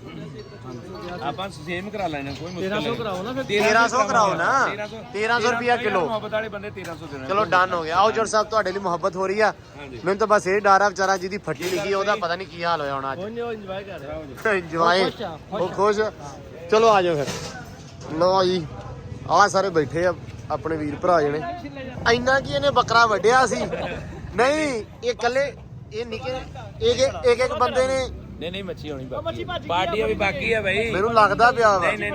ਆਪਾਂ ਸੇਮ ਕਰਾ ਲੈਣਾ, ਕੋਈ ਮੁਸ਼ਕਲ 1300 ਕਰਾਓ ਨਾ ਫਿਰ। 1300 ਕਰਾਓ ਨਾ। 1300 ਰੁਪਿਆ ਕਿਲੋ। ਮੁਹੱਬਤ ਵਾਲੇ ਬੰਦੇ 1300 ਦੇਣਾ। ਚਲੋ ਡਨ ਹੋ ਗਿਆ। ਆਓ ਜੋਰ ਸਾਹਿਬ ਤੁਹਾਡੇ ਲਈ ਮੁਹੱਬਤ ਹੋ ਰਹੀ ਆ। ਮੈਨੂੰ ਤਾਂ ਬਸ ਇਹ ਡਰ ਆ ਵਿਚਾਰਾ ਜਿਹਦੀ ਫੱਟੀ ਲਿਖੀ ਉਹਦਾ ਪਤਾ ਨਹੀਂ ਕੀ ਹਾਲ ਹੋਇਆ ਹੋਣਾ ਅੱਜ। ਉਹ ਇੰਜੋਏ ਕਰ ਰਿਹਾ। ਇੰਜੋਏ ਉਹ ਖੁਸ਼। ਚਲੋ ਆ ਜਾਓ ਫਿਰ। ਲਓ ਜੀ ਆਹ ਸਾਰੇ ਬੈਠੇ ਆ ਆਪਣੇ ਵੀਰ ਭਰਾ ਜਣੇ। ਇੰਨਾ ਕੀ ਇਹਨੇ ਬੱਕਰਾ ਵੱਢਿਆ ਸੀ? ਨਹੀਂ ਇਹ ਕੱਲੇ ਇਹ ਨਿੱਕੇ ਇੱਕ ਬੰਦੇ ਨੇ। ਨਹੀਂ ਮੱਛੀ ਹੋਣੀ ਬਾਕੀ, ਪਾਰਟੀਆਂ ਵੀ ਬਾਕੀ ਆ ਭਾਈ। ਮੈਨੂੰ ਲੱਗਦਾ ਪਿਆ ਵਾ। ਨਹੀਂ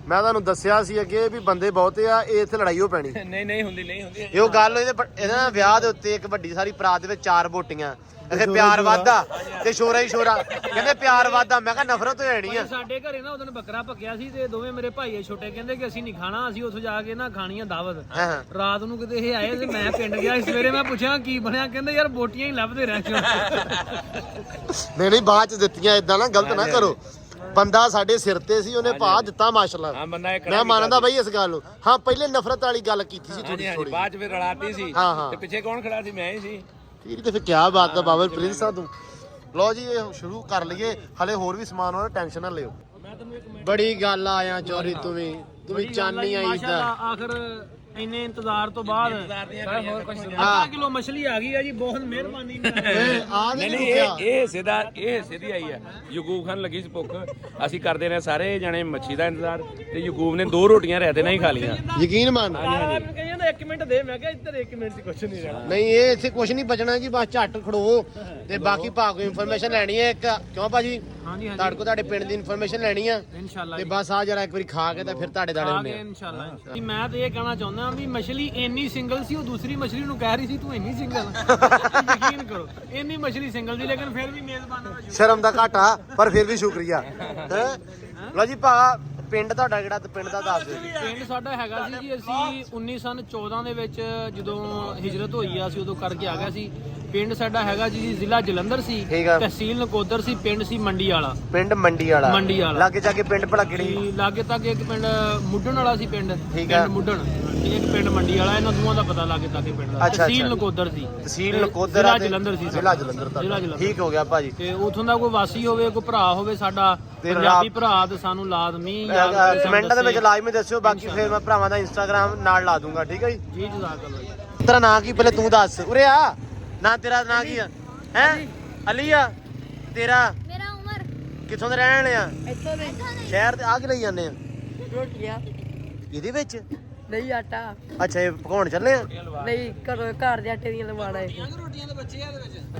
ਮੈਂ ਤੁਹਾਨੂੰ ਦੱਸਿਆ ਸੀ ਅੱਗੇ ਵੀ ਬੰਦੇ ਬਹੁਤੇ ਆ, ਇਹ ਇੱਥੇ ਲੜਾਈ ਹੋ ਪੈਣੀ। ਨਹੀਂ ਹੁੰਦੀ ਇਹ ਉਹ ਗੱਲ ਇਹਦੇ ਨਾਲ ਵਿਆਹ ਦੇ ਉੱਤੇ ਇੱਕ ਵੱਡੀ ਸਾਰੀ ਪਰਾਤ ਦੇ ਵਿੱਚ 4 ਬੋਟੀਆਂ। ਇੱਥੇ ਪਿਆਰ ਵਾਧਾ ਤੇ ਸ਼ੋਰਾ ਹੀ ਸ਼ੋਰਾ। ਕਹਿੰਦੇ ਪਿਆਰ ਵਾਧਾ, ਮੈਂ ਕਿਹਾ ਨਫ਼ਰਤ ਹੋ ਜਾਣੀ ਆ। ਸਾਡੇ ਘਰੇ ਨਾ ਉਦੋਂ ਬੱਕਰਾ ਪੱਕਿਆ ਸੀ ਤੇ ਦੋਵੇਂ ਮੇਰੇ ਭਾਈ ਛੋਟੇ ਕਹਿੰਦੇ ਕਿ ਅਸੀਂ ਨਹੀਂ ਖਾਣਾ, ਅਸੀਂ ਉੱਥੋਂ ਜਾ ਕੇ ਨਾ ਖਾਣੀ ਆ ਦਾਵਤ। ਰਾਤ ਨੂੰ ਕਿਤੇ ਇਹ ਆਏ ਤੇ ਮੈਂ ਪਿੰਡ ਗਿਆ। ਸਵੇਰੇ ਮੈਂ ਪੁੱਛਿਆ ਕੀ ਬਣਿਆ, ਕਹਿੰਦੇ ਯਾਰ ਬੋਟੀਆਂ ਹੀ ਲੱਭਦੇ ਰਹਿ ਕਿਉਂ। ਨਹੀਂ ਬਾਅਦ ਚ ਦਿੱਤੀਆਂ। ਇਦਾਂ ਨਾ ਗਲਤ ਨਾ ਕਰੋ। ਬੰਦਾ ਸਾਡੇ ਸਿਰ ਤੇ ਸੀ, ਉਹਨੇ ਭਾ ਦਿੱਤਾ ਮਾਸ਼ਾਅੱਲਾ। ਮੈਂ ਮੰਨਦਾ ਬਈ ਇਸ ਗੱਲ ਨੂੰ। ਹਾਂ ਪਹਿਲੇ ਨਫ਼ਰਤ ਵਾਲੀ ਗੱਲ ਕੀਤੀ ਸੀ ਥੋੜੀ ਥੋੜੀ, ਬਾਅਦ ਚ ਫਿਰ ਰਲਾਤੀ ਸੀ। ਤੇ ਪਿੱਛੇ ਕੌਣ ਖੜਾ ਸੀ? ਮੈਂ ਹੀ ਸੀ। ਠੀਕ ਤੇ ਫਿਰ ਕੀ ਬਾਤ ਹੈ ਬਾਬਰ ਪ੍ਰਿੰਸ ਆ ਤੂੰ। ਲਓ ਜੀ ਇਹ ਸ਼ੁਰੂ ਕਰ ਲਈਏ। ਹਲੇ ਹੋਰ ਵੀ ਸਮਾਨ ਹੋਣਾ, ਟੈਨਸ਼ਨ ਨਾ ਲਿਓ। ਬੜੀ ਗੱਲ ਆਇਆ ਚੋਰੀ ਤੂੰ ਵੀ ਚਾਨੀ ਆਈ ਮਾਸ਼ਾਅੱਲਾ ਆਖਰ ਇੰਨੇ ਇੰਤਜ਼ਾਰ ਤੋਂ ਬਾਅਦ ਅੱਧਾ ਕਿਲੋ ਮਛਲੀ ਆ ਗਈ ਆ ਜੀ। ਬਹੁਤ ਮਿਹਰਬਾਨੀ। ਨਹੀਂ ਇਹ ਸਿੱਧੀ ਆਈ ਆ। ਯਕੂਬ ਖਾਨ ਲੱਗੀ ਸੀ ਭੁੱਖ। ਅਸੀਂ ਕਰਦੇ ਰਹੇ ਸਾਰੇ ਜਣੇ ਮੱਛੀ ਦਾ ਇੰਤਜ਼ਾਰ ਤੇ ਯਕੂਬ ਨੇ 2 ਰੋਟੀਆਂ ਰਹਿਤੇ ਨਾਲ ਹੀ ਖਾ ਲੀਆਂ। ਯਕੀਨ ਮੰਨ। ਕਹਿੰਦਾ 1 ਮਿੰਟ ਦੇ। ਮੈਂ ਕਿਹਾ ਇੱਧਰ 1 ਮਿੰਟ 'ਚ ਕੁਝ ਨਹੀਂ ਰਹਿਣਾ। ਨਹੀਂ ਇਹ ਇੱਥੇ ਕੁਝ ਨਹੀਂ ਬਚਣਾ ਜੀ। ਬਸ ਝੱਟ ਖੜੋ ਤੇ ਬਾਕੀ ਭਾਗ ਕੋਈ ਇਨਫੋਰਮੇਸ਼ਨ ਲੈਣੀ ਹੈ ਇੱਕ। ਕਿਉਂ ਭਾਜੀ? ਹਾਂਜੀ ਤੁਹਾਡੇ ਕੋਲ ਤੁਹਾਡੇ ਪਿੰਡ ਦੀ ਇਨਫੋਰਮੇਸ਼ਨ ਲੈਣੀ ਆ ਇਨਸ਼ਾਅੱਲਾ ਤੇ ਬਸ ਆ ਜਰਾ ਇੱਕ ਵਾਰੀ ਖਾ ਕੇ ਤਾਂ ਫਿਰ ਤੁਹਾਡੇ ਦਾੜੇ ਹੁੰਦੇ ਆ ਇਨਸ਼ਾਅੱਲਾ। ਮੈਂ ਤੇ ਇਹ ਕਹਿਣਾ ਚਾਹੁੰਦਾ ਵੀ ਮਛਲੀ ਇੰਨੀ ਸਿੰਗਲ ਸੀ, ਉਹ ਦੂਸਰੀ ਮਛਲੀ ਨੂੰ ਕਹਿ ਰਹੀ ਸੀ ਤੂੰ ਇੰਨੀ ਸਿੰਗਲ। ਯਕੀਨ ਕਰੋ ਇੰਨੀ ਮਛਲੀ ਸਿੰਗਲ ਸੀ, ਲੇਕਿਨ ਫਿਰ ਵੀ ਮੇਜ਼ਬਾਨਾਂ ਦਾ ਸ਼ਰਮ ਦਾ ਘਾਟਾ ਪਰ ਫਿਰ ਵੀ ਸ਼ੁਕਰੀਆ। ਲਓ ਜੀ ਭਾ ਪਿੰਡ ਤੁਹਾਡਾ ਕਿਹੜਾ ਤੇ ਪਿੰਡ ਦਾ ਦੱਸ ਦਿਓ ਜੀ। ਪਿੰਡ ਸਾਡਾ ਹੈਗਾ ਸੀ ਜੀ, ਅਸੀਂ 1914 ਦੇ ਵਿੱਚ ਜਦੋਂ ਹਿਜਰਤ ਹੋਈ ਆ ਅਸੀਂ ਉਦੋਂ ਕਰਕੇ ਆ ਗਿਆ ਸੀ। ਪਿੰਡ ਸਾਡਾ ਹੈਗਾ ਜੀ ਜ਼ਿਲ੍ਹਾ ਜਲੰਧਰ ਸੀ, ਤਹਿਸੀਲ ਨਕੋਦਰ ਸੀ, ਪਿੰਡ ਸੀ ਮੰਡੀ ਵਾਲਾ। ਪਿੰਡ ਮੰਡੀ ਵਾਲਾ। ਮੰਡੀ ਵਾਲਾ ਲਾਗੇ ਜਾ ਕੇ ਪਿੰਡ ਭਲਾ ਕਿਹੜੀ? ਲਾਗੇ ਤੱਕ ਇੱਕ ਪਿੰਡ ਮੁੱਢਣ ਵਾਲਾ ਸੀ। ਪਿੰਡ ਮੁੱਢਣ, ਇੱਕ ਪਿੰਡ ਮੰਡੀ ਵਾਲਾ। ਇਹਨਾਂ ਦੋਵਾਂ ਦਾ ਪਤਾ ਲਾਗੇ ਤੱਕ ਪਿੰਡ ਦਾ। ਤਹਿਸੀਲ ਨਕੋਦਰ ਸੀ। ਤਹਿਸੀਲ ਨਕੋਦਰ ਜ਼ਿਲ੍ਹਾ ਜਲੰਧਰ ਸੀ। ਜ਼ਿਲ੍ਹਾ ਜਲੰਧਰ। ਠੀਕ ਹੋ ਗਿਆ ਭਾਜੀ। ਤੇ ਉਥੋਂ ਦਾ ਕੋਈ ਵਾਸੀ ਹੋਵੇ, ਕੋਈ ਭਰਾ ਹੋਵੇ ਸਾਡਾ ਪੰਜਾਬੀ ਭਰਾ, ਤੇ ਸਾਨੂੰ ਲਾਜ਼ਮੀ ਕਮੈਂਟਾਂ ਦੇ ਵਿੱਚ ਲਾਜ਼ਮੀ ਦੱਸਿਓ। ਬਾਕੀ ਫਿਰ ਮੈਂ ਭਰਾਵਾਂ ਦਾ ਇੰਸਟਾਗ੍ਰਾਮ ਨਾਲ ਲਾ ਦੂੰਗਾ। ਠੀਕ ਹੈ ਜੀ। ਜੀ ਜਜ਼ਾਕੱਲਾ ਜੀ। ਤੇਰਾ ਨਾਂ ਕੀ ਪਹਿਲੇ ਤੂੰ ਦੱਸ। ਉਰੇ ਆ ਨਾ, ਤੇਰਾ ਨਾਂ ਕੀ ਆ? ਹੈ ਅਲੀ ਆ ਤੇਰਾ? ਮੇਰਾ ਉਮਰ ਕਿੱਥੋਂ ਦੇ ਰਹਿਣ ਵਾਲੇ ਆ? ਇੱਥੋਂ ਦੇ ਸ਼ਹਿਰ ਤੇ ਆ ਕੇ ਲਈ ਜਾਂਦੇ ਆ ਰੋਟੀਆਂ ਇਹਦੇ ਵਿੱਚ? ਨਹੀਂ ਆਟਾ ਅੱਛਾ ਇਹ ਪਕਾਉਣ ਚੱਲੇ ਆ? ਨਹੀਂ ਘਰ ਦੇ ਆਟੇ ਦੀਆਂ ਲਵਾਣਾ ਹੈ।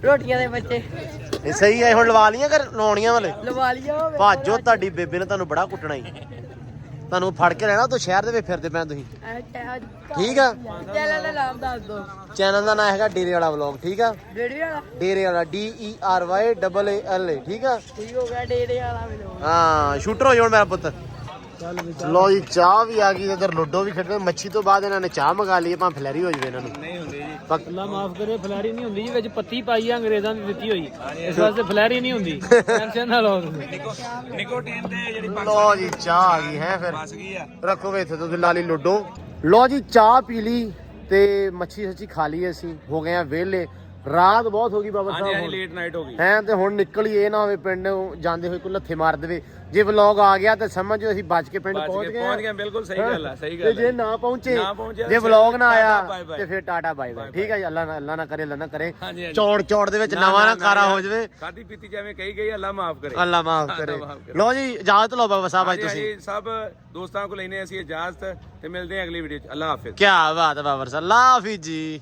ਰੋਟੀਆਂ ਦੇ ਬੱਚੇ ਇਹ ਸਹੀ ਹੈ। ਹੁਣ ਲਵਾ ਲੀਆਂ ਕਰ ਲਾਉਣੀਆਂ ਵਾਲੇ? ਲਵਾ ਲਿਆ ਹੋਵੇ। ਭਾਜੋ ਤੁਹਾਡੀ ਬੇਬੇ ਨੇ ਤੁਹਾਨੂੰ ਬੜਾ ਕੁੱਟਣਾ ਹੀ। ਤੁਹਾਨੂੰ ਫੜ ਕੇ ਲੈਣਾ ਤੂੰ ਸ਼ਹਿਰ ਦੇ ਵਿੱਚ ਫਿਰਦੇ ਪਏ ਤੁਸੀਂ। ਠੀਕ ਆ। ਚੈਨਲ ਦਾ ਨਾਮ ਦੱਸ ਦੋ। ਚੈਨਲ ਦਾ ਨਾਮ ਹੈਗਾ ਡੇਰੇ ਵਾਲਾ ਵਲੌਗ। ਠੀਕ ਆ। ਡੇਰੇ ਵਾਲਾ? ਡੇਰੇ ਵਾਲਾ DERYAALA। ਠੀਕ ਆ। ਠੀਕ ਹੋ ਗਿਆ ਡੇਰੇ ਵਾਲਾ ਮੈਨੂੰ। ਹਾਂ ਸ਼ੂਟਰ ਹੋ ਜਾਣ ਮੇਰਾ ਪੁੱਤ। ਲੋ ਜੀ ਚਾਹ ਵੀ ਆ ਗਈ, ਇਧਰ ਲੁੱਡੋ ਵੀ ਖੇਡਦੇ। ਮੱਛੀ ਤੋਂ ਬਾਅਦ ਇਹਨਾਂ ਨੇ ਚਾਹ ਮੰਗਾ ਲਈ। ਆਪਾਂ ਫਲੈਰੀ ਹੋ ਜਵੇ ਇਹਨਾਂ ਨੂੰ। ਨਹੀਂ ਹੁੰਦੀ ਜੀ। ਅੱਲਾ ਮਾਫ ਕਰੇ, ਫਲੈਰੀ ਨਹੀਂ ਹੁੰਦੀ ਜੀ। ਵਿੱਚ ਪੱਤੀ ਪਾਈ ਆ ਅੰਗਰੇਜ਼ਾਂ ਦੀ ਦਿੱਤੀ ਹੋਈ, ਇਸ ਵਾਸਤੇ ਫਲੈਰੀ ਨਹੀਂ ਹੁੰਦੀ। ਟੈਨਸ਼ਨ ਨਾ ਲਓ ਤੁਸੀਂ। ਨਿਕੋਟੀਨ ਤੇ ਜਿਹੜੀ ਲੋ ਜੀ ਚਾਹ ਆ ਗਈ ਹੈ। ਫਿਰ ਫਸ ਗਈ ਆ। ਰੱਖੋਗੇ ਇੱਥੇ ਤੁਸੀਂ ਲਾ ਲਈ ਲੁੱਡੋ। ਲੋ ਜੀ ਚਾਹ ਪੀ ਲਈ ਤੇ ਮੱਛੀ ਸੱਚੀ ਖਾ ਲਈ। ਅਸੀਂ ਹੋ ਗਏ ਆ ਵਿਹਲੇ। ਰਾਤ ਬਹੁਤ ਹੋ ਗਈ ਬਾਬਾ ਸਾਹਿਬ। ਹਾਂਜੀ ਲੇਟ ਨਾਈਟ ਹੋ ਗਈ ਹੈ ਤੇ ਹੁਣ ਨਿਕਲੀ ਇਹ ਨਾ ਹੋਵੇ ਪਿੰਡ ਜਾਂਦੇ ਹੋਏ ਕੋਈ ਲੱਥੇ ਮਾਰ ਦੇਵੇ। ਜੇ ਵਲੌਗ ਆ ਗਿਆ ਤੇ ਸਮਝੋ ਅਸੀਂ ਬਚ ਕੇ ਪਿੰਡ ਪਹੁੰਚ ਗਏ। ਬਿਲਕੁਲ ਸਹੀ ਗੱਲ ਆ। ਸਹੀ ਗੱਲ ਤੇ ਜੇ ਨਾ ਪਹੁੰਚੇ, ਜੇ ਵਲੌਗ ਨਾ ਆਇਆ ਤੇ ਫਿਰ ਟਾਟਾ ਬਾਏ ਬਾਏ। ਠੀਕ ਹੈ ਜੀ। ਅੱਲਾ ਨਾ ਕਰੇ, ਅੱਲਾ ਨਾ ਕਰੇ ਚੌੜ ਦੇ ਵਿੱਚ ਨਵਾਂ ਨਾ ਕਾਰਾ ਹੋ ਜਾਵੇ। ਖਾਦੀ ਪੀਤੀ ਜਿਵੇਂ ਕਹੀ ਗਈ, ਅੱਲਾ ਮਾਫ ਕਰੇ। ਅੱਲਾ ਮਾਫ ਕਰੇ। ਲੋ ਜੀ ਇਜਾਜ਼ਤ ਲਓ ਬਾਬਾ ਸਾਹਿਬ ਅੱਜ ਤੁਸੀਂ। ਸਭ ਦੋਸਤਾਂ ਕੋਲ ਲੈਨੇ ਅਸੀਂ ਇਜਾਜ਼ਤ ਤੇ ਮਿਲਦੇ ਹਾਂ ਅਗਲੀ ਵੀਡੀਓ ਚ। ਅੱਲਾ ਹਾਫਿਜ਼। ਕੀ ਬਾਤ ਹੈ ਬਾਬਰ ਸਾਹਿਬ। ਅੱਲਾ ਹਾਫਿਜ਼ ਜੀ।